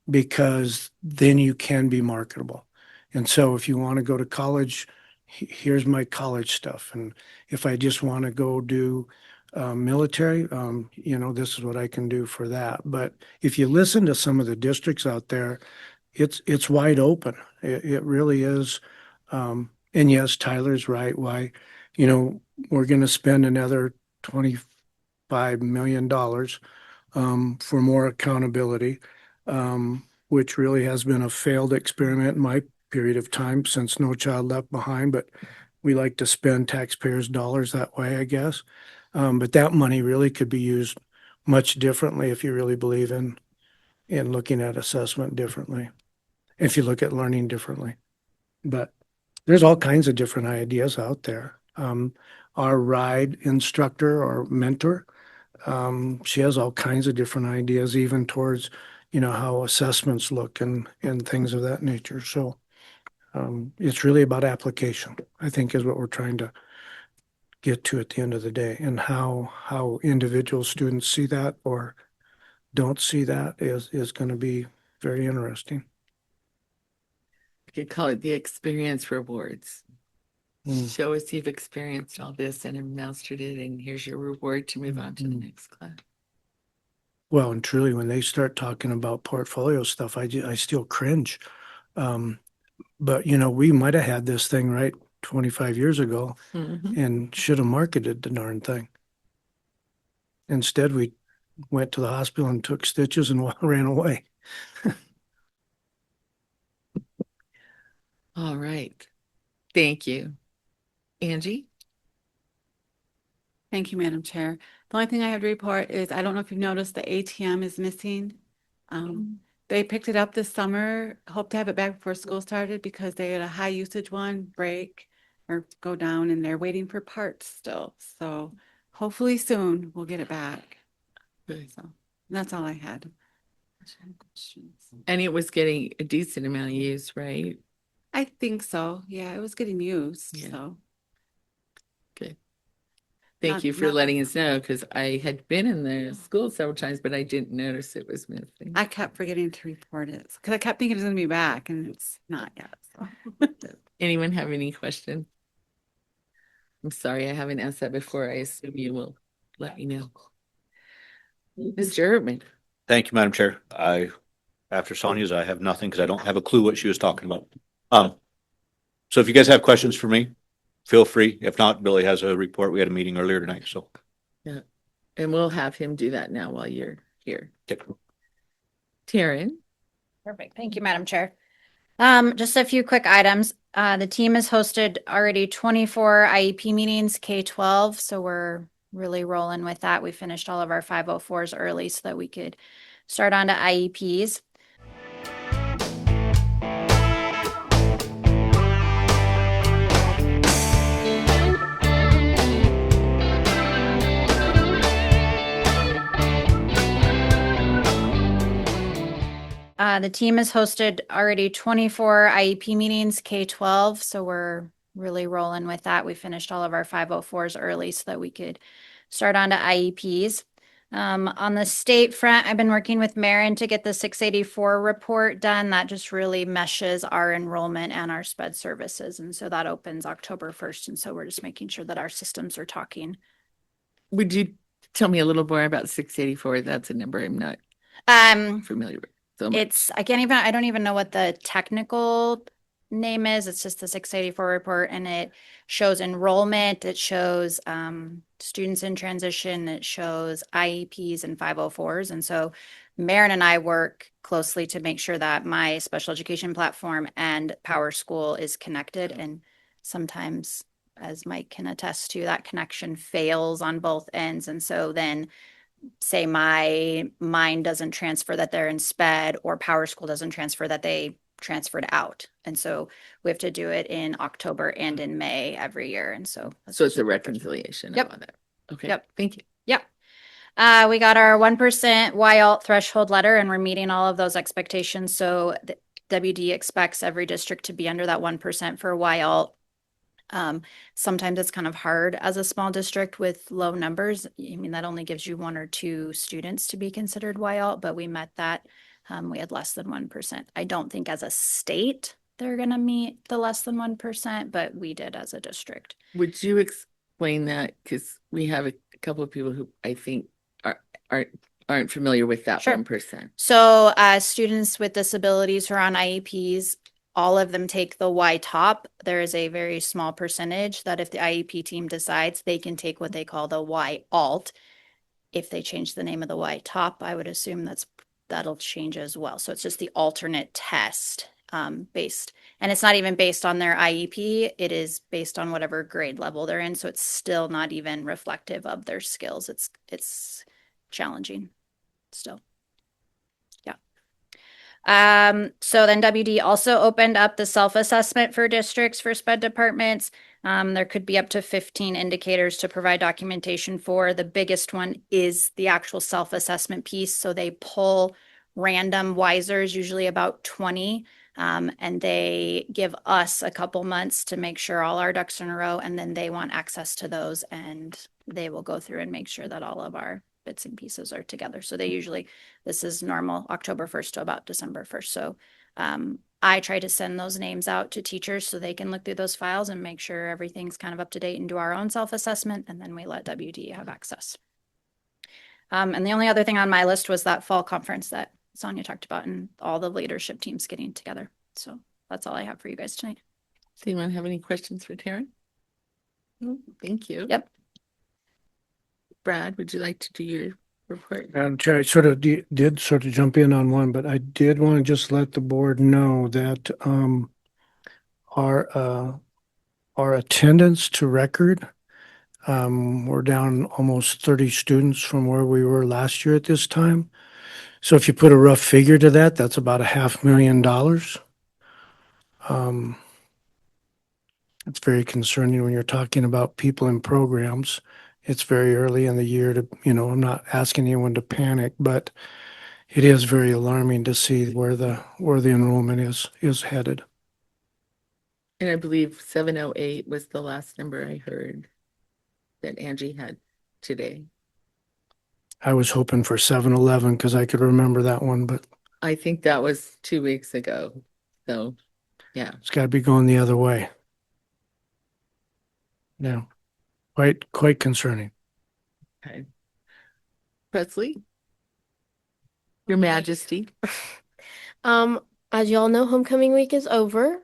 because then you can be marketable. And so if you want to go to college, here's my college stuff. And if I just want to go do military, this is what I can do for that. But if you listen to some of the districts out there, it's wide open. It really is. And yes, Tyler's right. Why, we're going to spend another $25 million for more accountability, which really has been a failed experiment in my period of time since No Child Left Behind. But we like to spend taxpayers' dollars that way, I guess. But that money really could be used much differently if you really believe in looking at assessment differently, if you look at learning differently. But there's all kinds of different ideas out there. Our ride instructor or mentor, she has all kinds of different ideas, even towards, how assessments look and things of that nature. So it's really about application, I think, is what we're trying to get to at the end of the day. And how individual students see that or don't see that is going to be very interesting. We could call it the experience rewards. Mm. Show us you've experienced all this and have mastered it, and here's your reward to move on to the next class. Well, and truly, when they start talking about portfolio stuff, I still cringe. But we might have had this thing right 25 years ago and should have marketed the darn thing. Instead, we went to the hospital and took stitches and ran away. All right. Thank you. Angie? Thank you, Madam Chair. The only thing I have to report is, I don't know if you've noticed, the ATM is missing. They picked it up this summer, hope to have it back before school started because they had a high usage one break or go down, and they're waiting for parts still. So hopefully soon we'll get it back. Good. So that's all I had. And it was getting a decent amount of use, right? I think so. Yeah, it was getting used. Yeah. So Good. Thank Not- you for not- letting us know, because I had been in the school several times, but I didn't notice it was missing. I kept forgetting to report it because I kept thinking it was going to be back, and it's not yet. So. Anyone have any questions? I'm sorry, I haven't asked that before. I assume you will let me know. Mr. Erdman. Thank you, Madam Chair. After Sonia's, I have nothing because I don't have a clue what she was talking about. So if you guys have questions for me, feel free. If not, Billy has a report. We had a meeting earlier tonight, so. Yeah, and we'll have him do that now while you're here. Okay. Taryn. Perfect. Thank you, Madam Chair. Just a few quick items. The team has hosted already 24 IEP meetings, K-12, so we're really rolling with that. We finished all of our 504s early so that we could start on to IEPs. The team has hosted already 24 IEP meetings, K-12, so we're really rolling with that. We finished all of our 504s early so that we could start on to IEPs. On the state front, I've been working with Marin to get the 684 report done. That just really meshes our enrollment and our SPED services. And so that opens October 1st. And so we're just making sure that our systems are talking. Would you tell me a little more about 684? That's a number I'm not familiar with. So I don't even know what the technical name is. It's just the 684 report, and it shows enrollment. It shows students in transition. It shows IEPs and 504s. And so Marin and I work closely to make sure that my special education platform and Power School is connected. And sometimes, as Mike can attest to, that connection fails on both ends. And so then say mine doesn't transfer that they're in SPED, or Power School doesn't transfer that they transferred out. And so we have to do it in October and in May every year. And so it's a reconciliation. Yep. Of all that. Okay. Yep. Thank you. Yep. We got our 1% YALT threshold letter, and we're meeting all of those expectations. So the WD expects every district to be under that 1% for YALT. Sometimes it's kind of hard as a small district with low numbers. I mean, that only gives you 1 or 2 students to be considered YALT, but we met that. We had less than 1%. I don't think as a state they're going to meet the less than 1%, but we did as a district. Would you explain that? Because we have a couple of people who I think aren't familiar with that 1%. So students with disabilities who are on IEPs, all of them take the Y top. There is a very small percentage that if the IEP team decides, they can take what they call the Y alt. If they change the name of the Y top, I would assume that'll change as well. So it's just the alternate test based, and it's not even based on their IEP. It is based on whatever grade level they're in. So it's still not even reflective of their skills. It's challenging still. So then WD also opened up the self-assessment for districts for SPED departments. There could be up to 15 indicators to provide documentation for. The biggest one is the actual self-assessment piece. So they pull random WISERs, usually about 20, and they give us a couple months to make sure all our ducks are in a row, and then they want access to those, and they will go through and make sure that all of our bits and pieces are together. So this is normal October 1st to about December 1st. So I try to send those names out to teachers so they can look through those files and make sure everything's kind of up to date and do our own self-assessment. And then we let WD have access. And the only other thing on my list was that fall conference that Sonia talked about and all the leadership teams getting together. So that's all I have for you guys tonight. Does anyone have any questions for Taryn? No, thank you. Yep. Brad, would you like to do your report? Madam Chair, I sort of did sort of jump in on one, but I did want to just let the board know that our attendance to record, we're down almost 30 students from where we were last year at this time. So if you put a rough figure to that, that's about $500,000. It's very concerning when you're talking about people in programs. It's very early in the year to, I'm not asking anyone to panic, but it is very alarming to see where the enrollment is headed. And I believe 708 was the last number I heard that Angie had today. I was hoping for 711 because I could remember that one, but I think that was 2 weeks ago. So, yeah. It's got to be going the other way. Yeah. quite concerning. Okay. Presley? Your Majesty. As y'all know, homecoming week is over.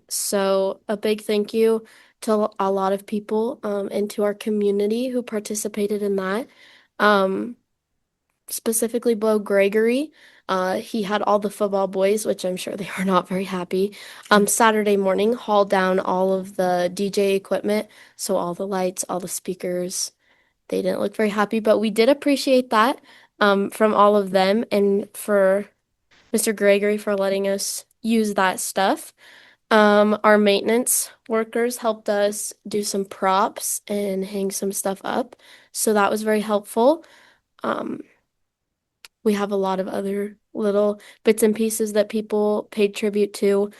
So a big thank you to a lot of people and to our community who participated in that. Specifically Bo Gregory. He had all the football boys, which I'm sure they were not very happy. Saturday morning, hauled down all of the DJ equipment, so all the lights, all the speakers. They didn't look very happy, but we did appreciate that from all of them and for Mr. Gregory for letting us use that stuff. Our maintenance workers helped us do some props and hang some stuff up, so that was very helpful. We have a lot of other little bits and pieces that people paid tribute to.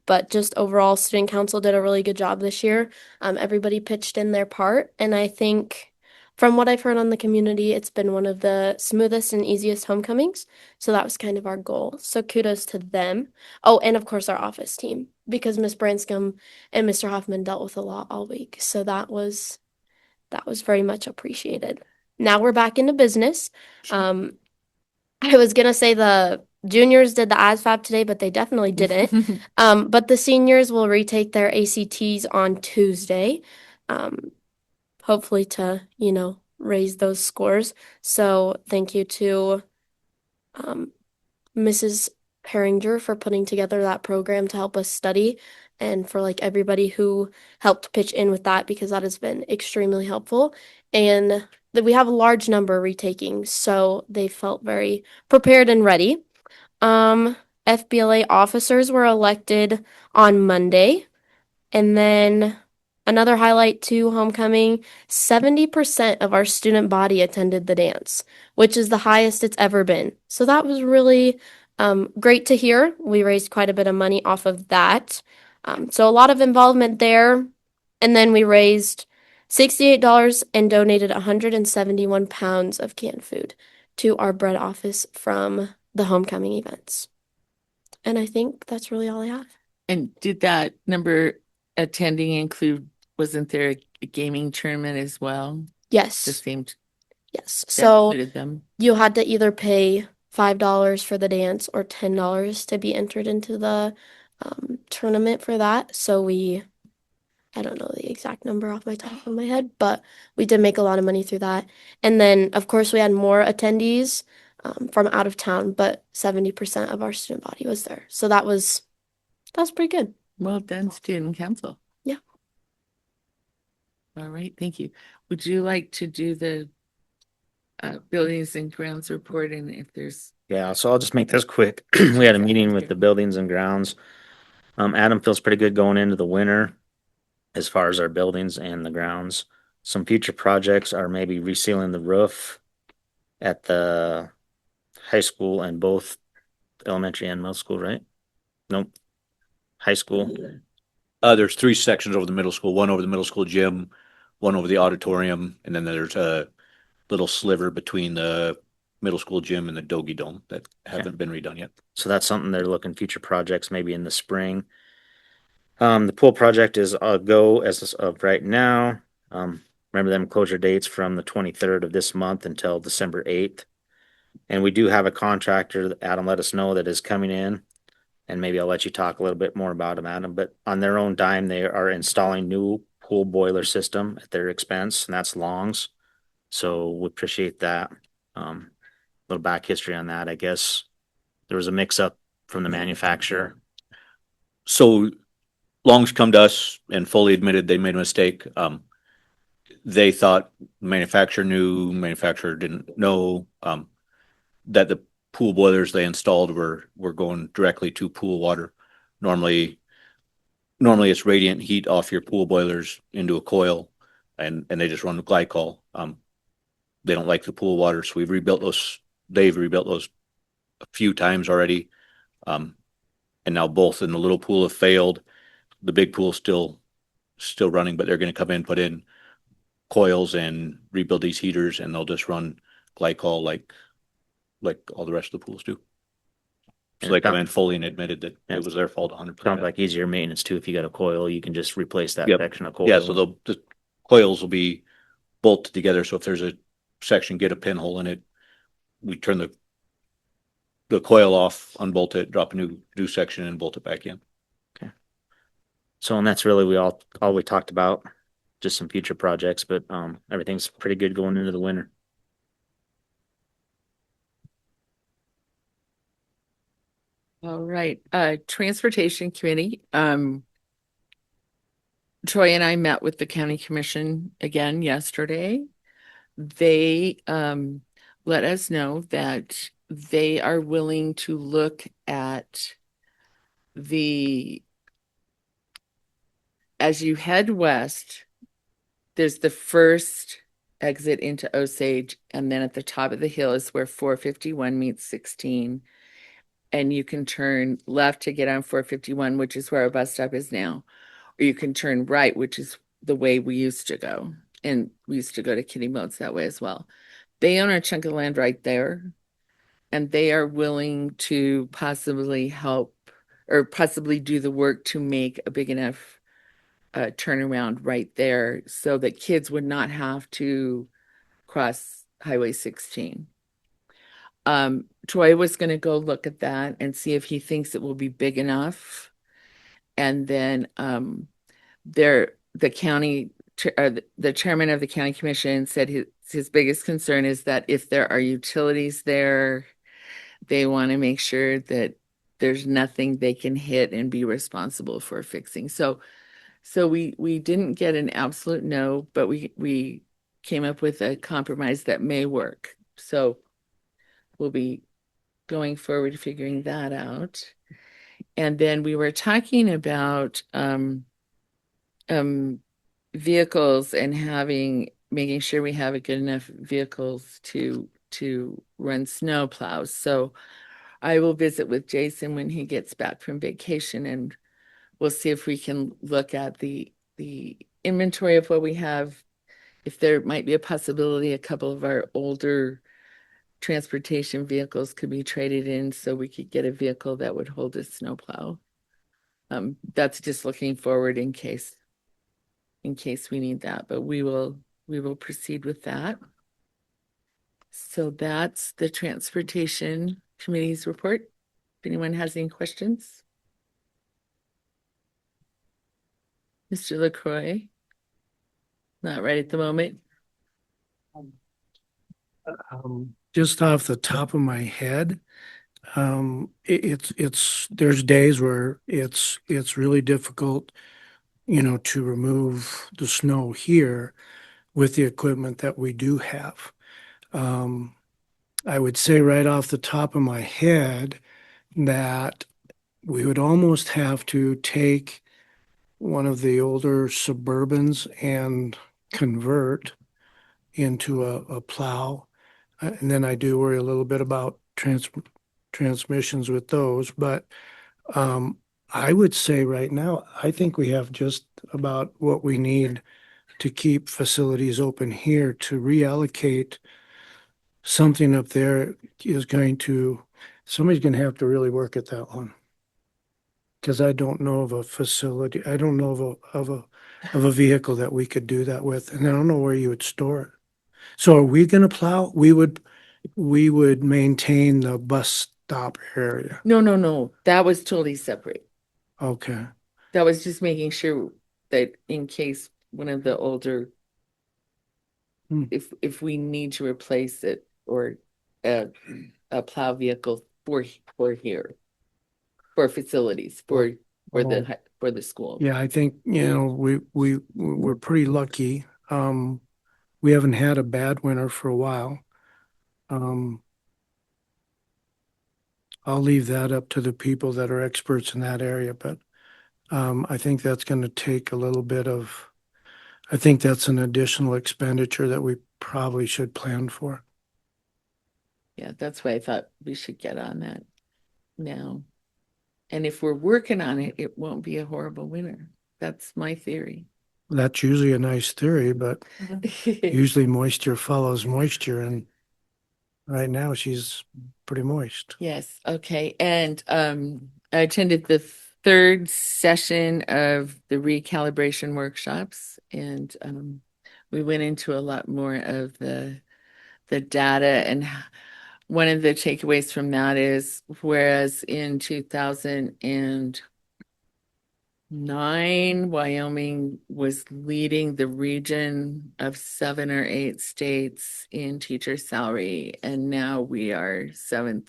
But just overall, student council did a really good job this year. Everybody pitched in their part, and I think from what I've heard on the community, it's been one of the smoothest and easiest homecomings. So that was kind of our goal. So kudos to them. Oh, and of course our office team, because Miss Branscombe and Mr. Hoffman dealt with a lot all week. So that was very much appreciated. Now we're back into business. I was gonna say the juniors did the ASVAB today, but they definitely didn't. But the seniors will retake their ACTs on Tuesday, hopefully to, raise those scores. So thank you to Mrs. Herringer for putting together that program to help us study and for like everybody who helped pitch in with that because that has been extremely helpful. And that we have a large number retaking, so they felt very prepared and ready. FBLA officers were elected on Monday. And then another highlight to homecoming, 70% of our student body attended the dance, which is the highest it's ever been. So that was really great to hear. We raised quite a bit of money off of that. So a lot of involvement there. And then we raised $68 and donated 171 pounds of canned food to our bread office from the homecoming events. And I think that's really all I have. And did that number attending include, wasn't there a gaming tournament as well? Yes. The same. Yes. That So included them. you had to either pay $5 for the dance or $10 to be entered into the tournament for that. So I don't know the exact number off my top of my head, but we did make a lot of money through that. And then, of course, we had more attendees from out of town, but 70% of our student body was there. So that was pretty good. Well done, student council. Yeah. All right, thank you. Would you like to do the buildings and grounds report, and if there's Yeah, so I'll just make this quick. We had a meeting with the buildings and grounds. Adam feels pretty good going into the winter as far as our buildings and the grounds. Some future projects are maybe resealing the roof at the high school and both elementary and middle school, right? Nope. High school. There's 3 sections over the middle school, one over the middle school gym, one over the auditorium, and then there's a little sliver between the middle school gym and the Dogie Dome that haven't been redone yet. So that's something they're looking future projects maybe in the spring. The pool project is a go as of right now. Remember them closure dates from the 23rd of this month until December 8th. And we do have a contractor that Adam let us know that is coming in. And maybe I'll let you talk a little bit more about them, Adam, but on their own dime, they are installing new pool boiler system at their expense, and that's Long's. So we appreciate that. Little back history on that, I guess. There was a mix up from the manufacturer. So Long's come to us and fully admitted they made a mistake. They thought manufacturer knew, manufacturer didn't know, that the pool boilers they installed were going directly to pool water. Normally it's radiant heat off your pool boilers into a coil and they just run glycol. They don't like the pool water, so we've rebuilt those. They've rebuilt those a few times already. And now both in the little pool have failed. The big pool still running, but they're going to come in, put in coils and rebuild these heaters, and they'll just run glycol like all the rest of the pools do. So they come in fully and admitted that it was their fault 100%. Sounds like easier maintenance too. If you got a coil, you can just replace that Yep. section of coil. Yeah, so they'll just coils will be bolted together. So if there's a section, get a pinhole in it, we turn the coil off, unbolt it, drop a new section and bolt it back in. So, and that's really all we talked about, just some future projects, but everything's pretty good going into the winter. All right, Transportation Committee, Troy and I met with the county commission again yesterday. They let us know that they are willing to look at as you head west, there's the first exit into Osage, and then at the top of the hill is where 451 meets 16. And you can turn left to get on 451, which is where our bus stop is now. Or you can turn right, which is the way we used to go. And we used to go to Kitty Moats that way as well. They own a chunk of land right there. And they are willing to possibly help or possibly do the work to make a big enough turnaround right there so that kids would not have to cross Highway 16. Troy was going to go look at that and see if he thinks it will be big enough. And then the chairman of the county commission said his biggest concern is that if there are utilities there, they want to make sure that there's nothing they can hit and be responsible for fixing. So we didn't get an absolute no, but we came up with a compromise that may work. So we'll be going forward figuring that out. And then we were talking about vehicles and making sure we have a good enough vehicles to run snow plows. So I will visit with Jason when he gets back from vacation, and we'll see if we can look at the inventory of what we have. If there might be a possibility, a couple of our older transportation vehicles could be traded in so we could get a vehicle that would hold a snowplow. That's just looking forward in case we need that, but we will proceed with that. So that's the Transportation Committee's report. If anyone has any questions. Mr. LaCroix? Not right at the moment. Just off the top of my head, there's days where it's really difficult, to remove the snow here with the equipment that we do have. I would say right off the top of my head that we would almost have to take one of the older Suburbans and convert into a plow. And then I do worry a little bit about transmissions with those, but I would say right now, I think we have just about what we need to keep facilities open here. To reallocate something up there somebody's going to have to really work at that one. Because I don't know of a facility, I don't know of a vehicle that we could do that with, and I don't know where you would store it. So are we going to plow? We would maintain the bus stop area. No. That was totally separate. Okay. That was just making sure that in case one of the older, if we need to replace it or a plow vehicle for here, for facilities, for the school. Yeah, I think, we're pretty lucky. We haven't had a bad winter for a while. I'll leave that up to the people that are experts in that area, but I think that's going to take a little bit of, I think that's an additional expenditure that we probably should plan for. Yeah, that's why I thought we should get on that now. And if we're working on it, it won't be a horrible winter. That's my theory. That's usually a nice theory, but usually moisture follows moisture, and right now she's pretty moist. Yes, okay. And I attended the third session of the recalibration workshops, and we went into a lot more of the data, and one of the takeaways from that is, whereas in 2009, Wyoming was leading the region of 7 or 8 states in teacher salary, and now we are 7th.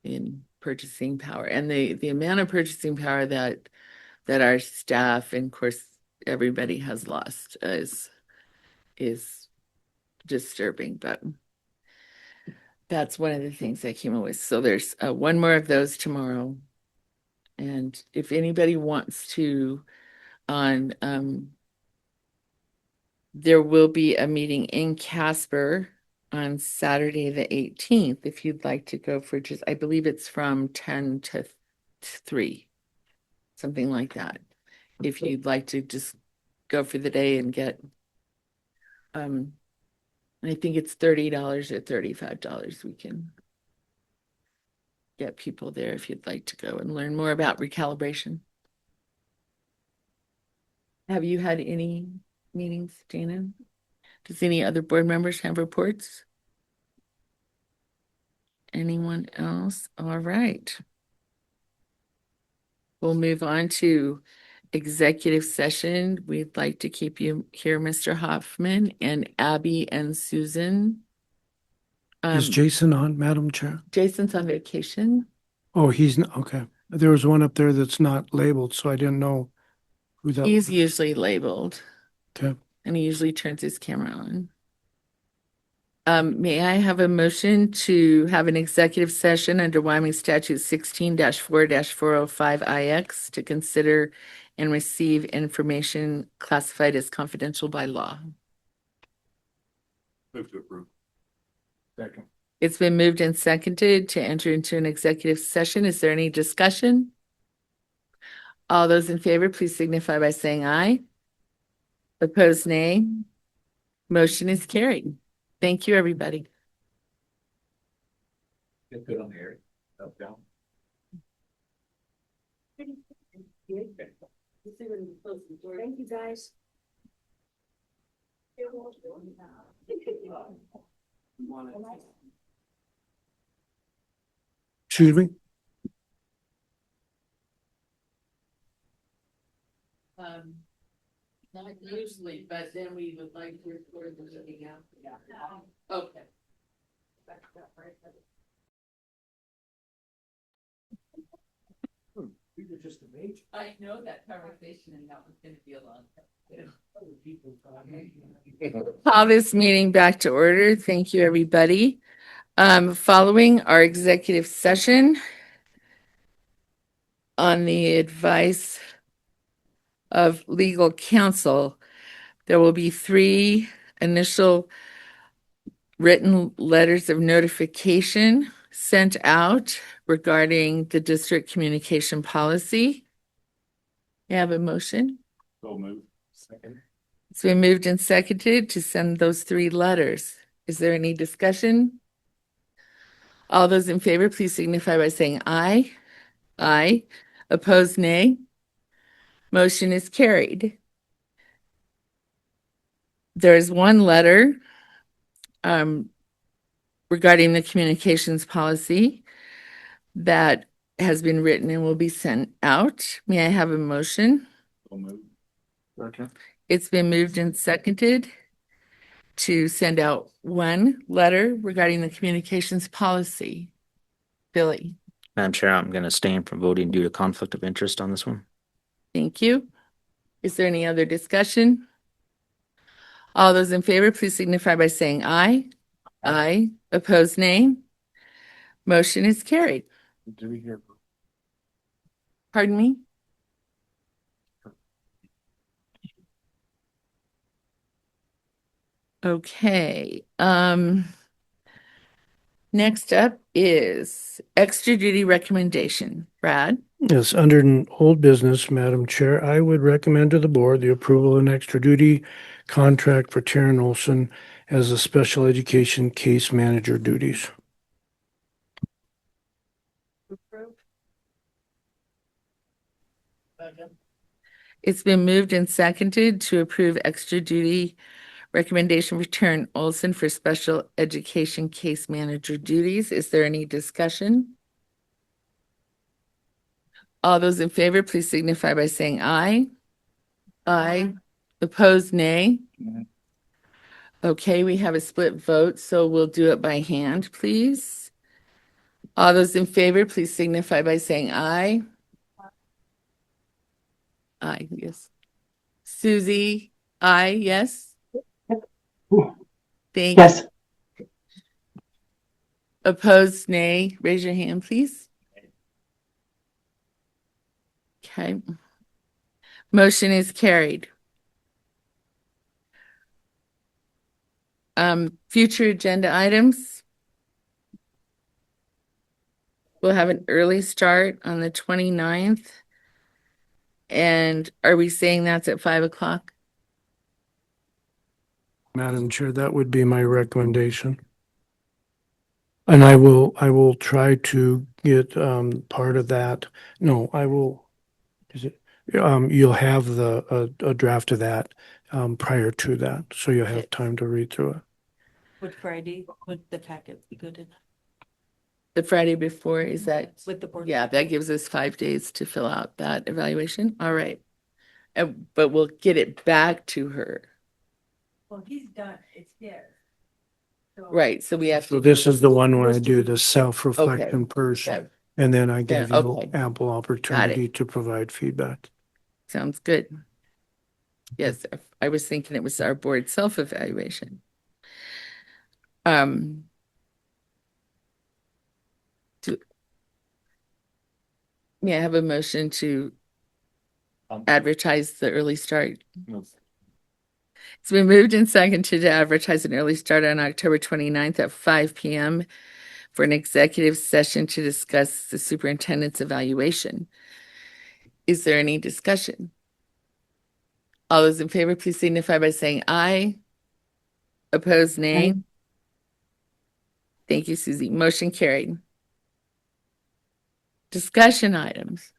In purchasing power, and the amount of purchasing power that our staff, and of course everybody, has lost is disturbing, but that's one of the things that came away. So there's one more of those tomorrow, and if anybody wants to, there will be a meeting in Casper on Saturday the 18th, if you'd like to go for just, I believe it's from 10 to 3, something like that. If you'd like to just go for the day and get, I think it's $30 or $35. We can get people there if you'd like to go and learn more about recalibration. Have you had any meetings, Dana? Does any other board members have reports? Anyone else? All right. We'll move on to executive session. We'd like to keep you here, Mr. Hoffman, and Abby and Susan. Is Jason on, Madam Chair? Jason's on vacation. Oh, he's not, okay. There was one up there that's not labeled, so I didn't know who that He's was. usually labeled, Okay. and he usually turns his camera on. May I have a motion to have an executive session under Wyoming Statute 16-4-405 IX to consider and receive information classified as confidential by law? Move to approve. Second. It's been moved and seconded to enter into an executive session. Is there any discussion? All those in favor, please signify by saying aye. Opposed, nay. Motion is carried. Thank you, everybody. Get good on the air. Up, down. Thank you, guys. Excuse me? Not usually, but then we would like to record the meeting out. Yeah. Okay. We were just amazed. I know that conversation, and that was going to be a long time. Call this meeting back to order. Thank you, everybody. Following our executive session, on the advice of legal counsel, there will be 3 initial written letters of notification sent out regarding the district communication policy. You have a motion? So move. Second. It's been moved and seconded to send those 3 letters. Is there any discussion? All those in favor, please signify by saying aye. Aye. Opposed, nay. Motion is carried. There is one letter regarding the communications policy that has been written and will be sent out. May I have a motion? So move. Second. It's been moved and seconded to send out one letter regarding the communications policy. Billy, Madam Chair, I'm going to abstain from voting due to conflict of interest on this one. thank you. Is there any other discussion? All those in favor, please signify by saying aye. Aye. Opposed, nay. Motion is carried. Do we hear? Pardon me? Okay, Next up is extra duty recommendation. Brad? Yes, under an old business, Madam Chair, I would recommend to the board the approval of an extra duty contract for Taryn Olson as a special education case manager duties. It's been moved and seconded to approve extra duty recommendation for Taryn Olson for special education case manager duties. Is there any discussion? All those in favor, please signify by saying aye. Aye. Opposed, nay. Okay, we have a split vote, so we'll do it by hand, please. All those in favor, please signify by saying aye. Aye, yes. Susie, aye, yes? Thank Yes. you. Opposed, nay. Raise your hand, please. Okay. Motion is carried. Future agenda items. We'll have an early start on the 29th. And are we saying that's at 5 o'clock? Madam Chair, that would be my recommendation. And I will try to get part of that. No, I will. Is it? You'll have a draft of that prior to that, so you'll have time to read through it. Would Friday, would the packet be good enough? The Friday before, is that? With the board? Yeah, that gives us 5 days to fill out that evaluation. All right. But we'll get it back to her. Well, he's done, it's there. Right, so we have So to. this is the one where I do the self-reflection Okay. first, Yeah, and then I give Yeah, you okay. ample opportunity to provide feedback. Sounds good. Yes, I was thinking it was our board self-evaluation. May I have a motion to advertise the early start? It's been moved and seconded to advertise an early start on October 29th at 5 p.m. for an executive session to discuss the superintendent's evaluation. Is there any discussion? All those in favor, please signify by saying aye. Opposed, nay. Thank you, Susie. Motion carried. Discussion items.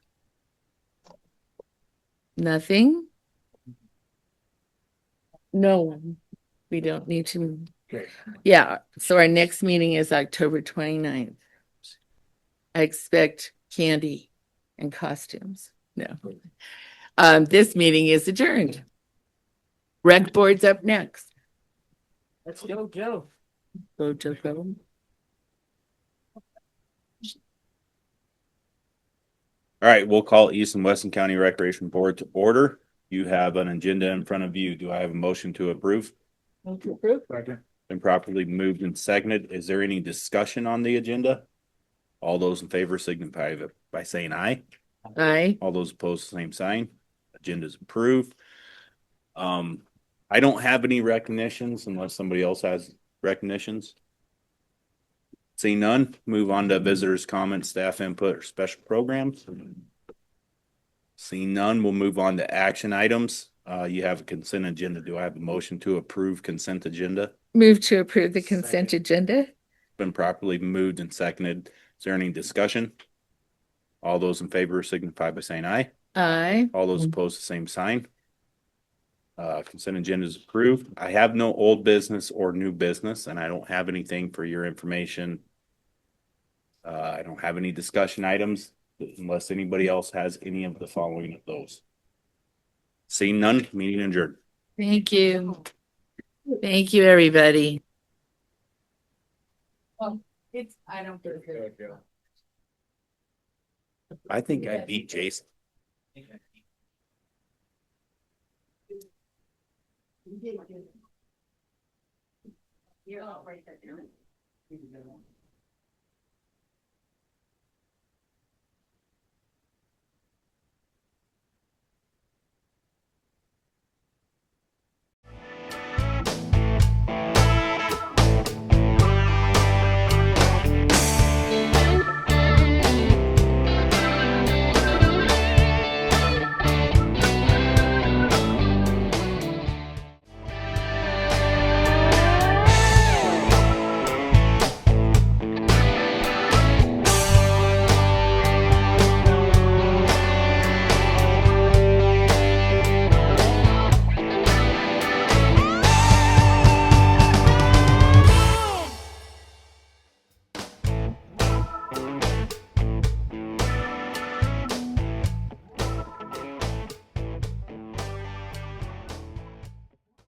Nothing? No, we don't need to. Yeah, so our next meeting is October 29th. I expect candy and costumes. No. This meeting is adjourned. Rec board's up next. Let's go, Joe. Go, Joe, go. All right, we'll call East and Weston County Recreation Board to order. You have an agenda in front of you. Do I have a motion to approve? Motion approved. Been properly moved and seconded. Is there any discussion on the agenda? All those in favor signify by saying aye. Aye. All those opposed, same sign. Agenda is approved. I don't have any recognitions unless somebody else has recognitions. See none, move on to visitors' comments, staff input, or special programs. See none, we'll move on to action items. You have a consent agenda. Do I have a motion to approve consent agenda? Move to approve the consent agenda. Been properly moved and seconded. Is there any discussion? All those in favor signify by saying aye. Aye. All those opposed, the same sign. Consent agenda is approved. I have no old business or new business, and I don't have anything for your information. I don't have any discussion items unless anybody else has any of the following of those. Seeing none, meeting adjourned. Thank you. Thank you, everybody. It's, I don't get it. I think I beat Jason. You're all right there.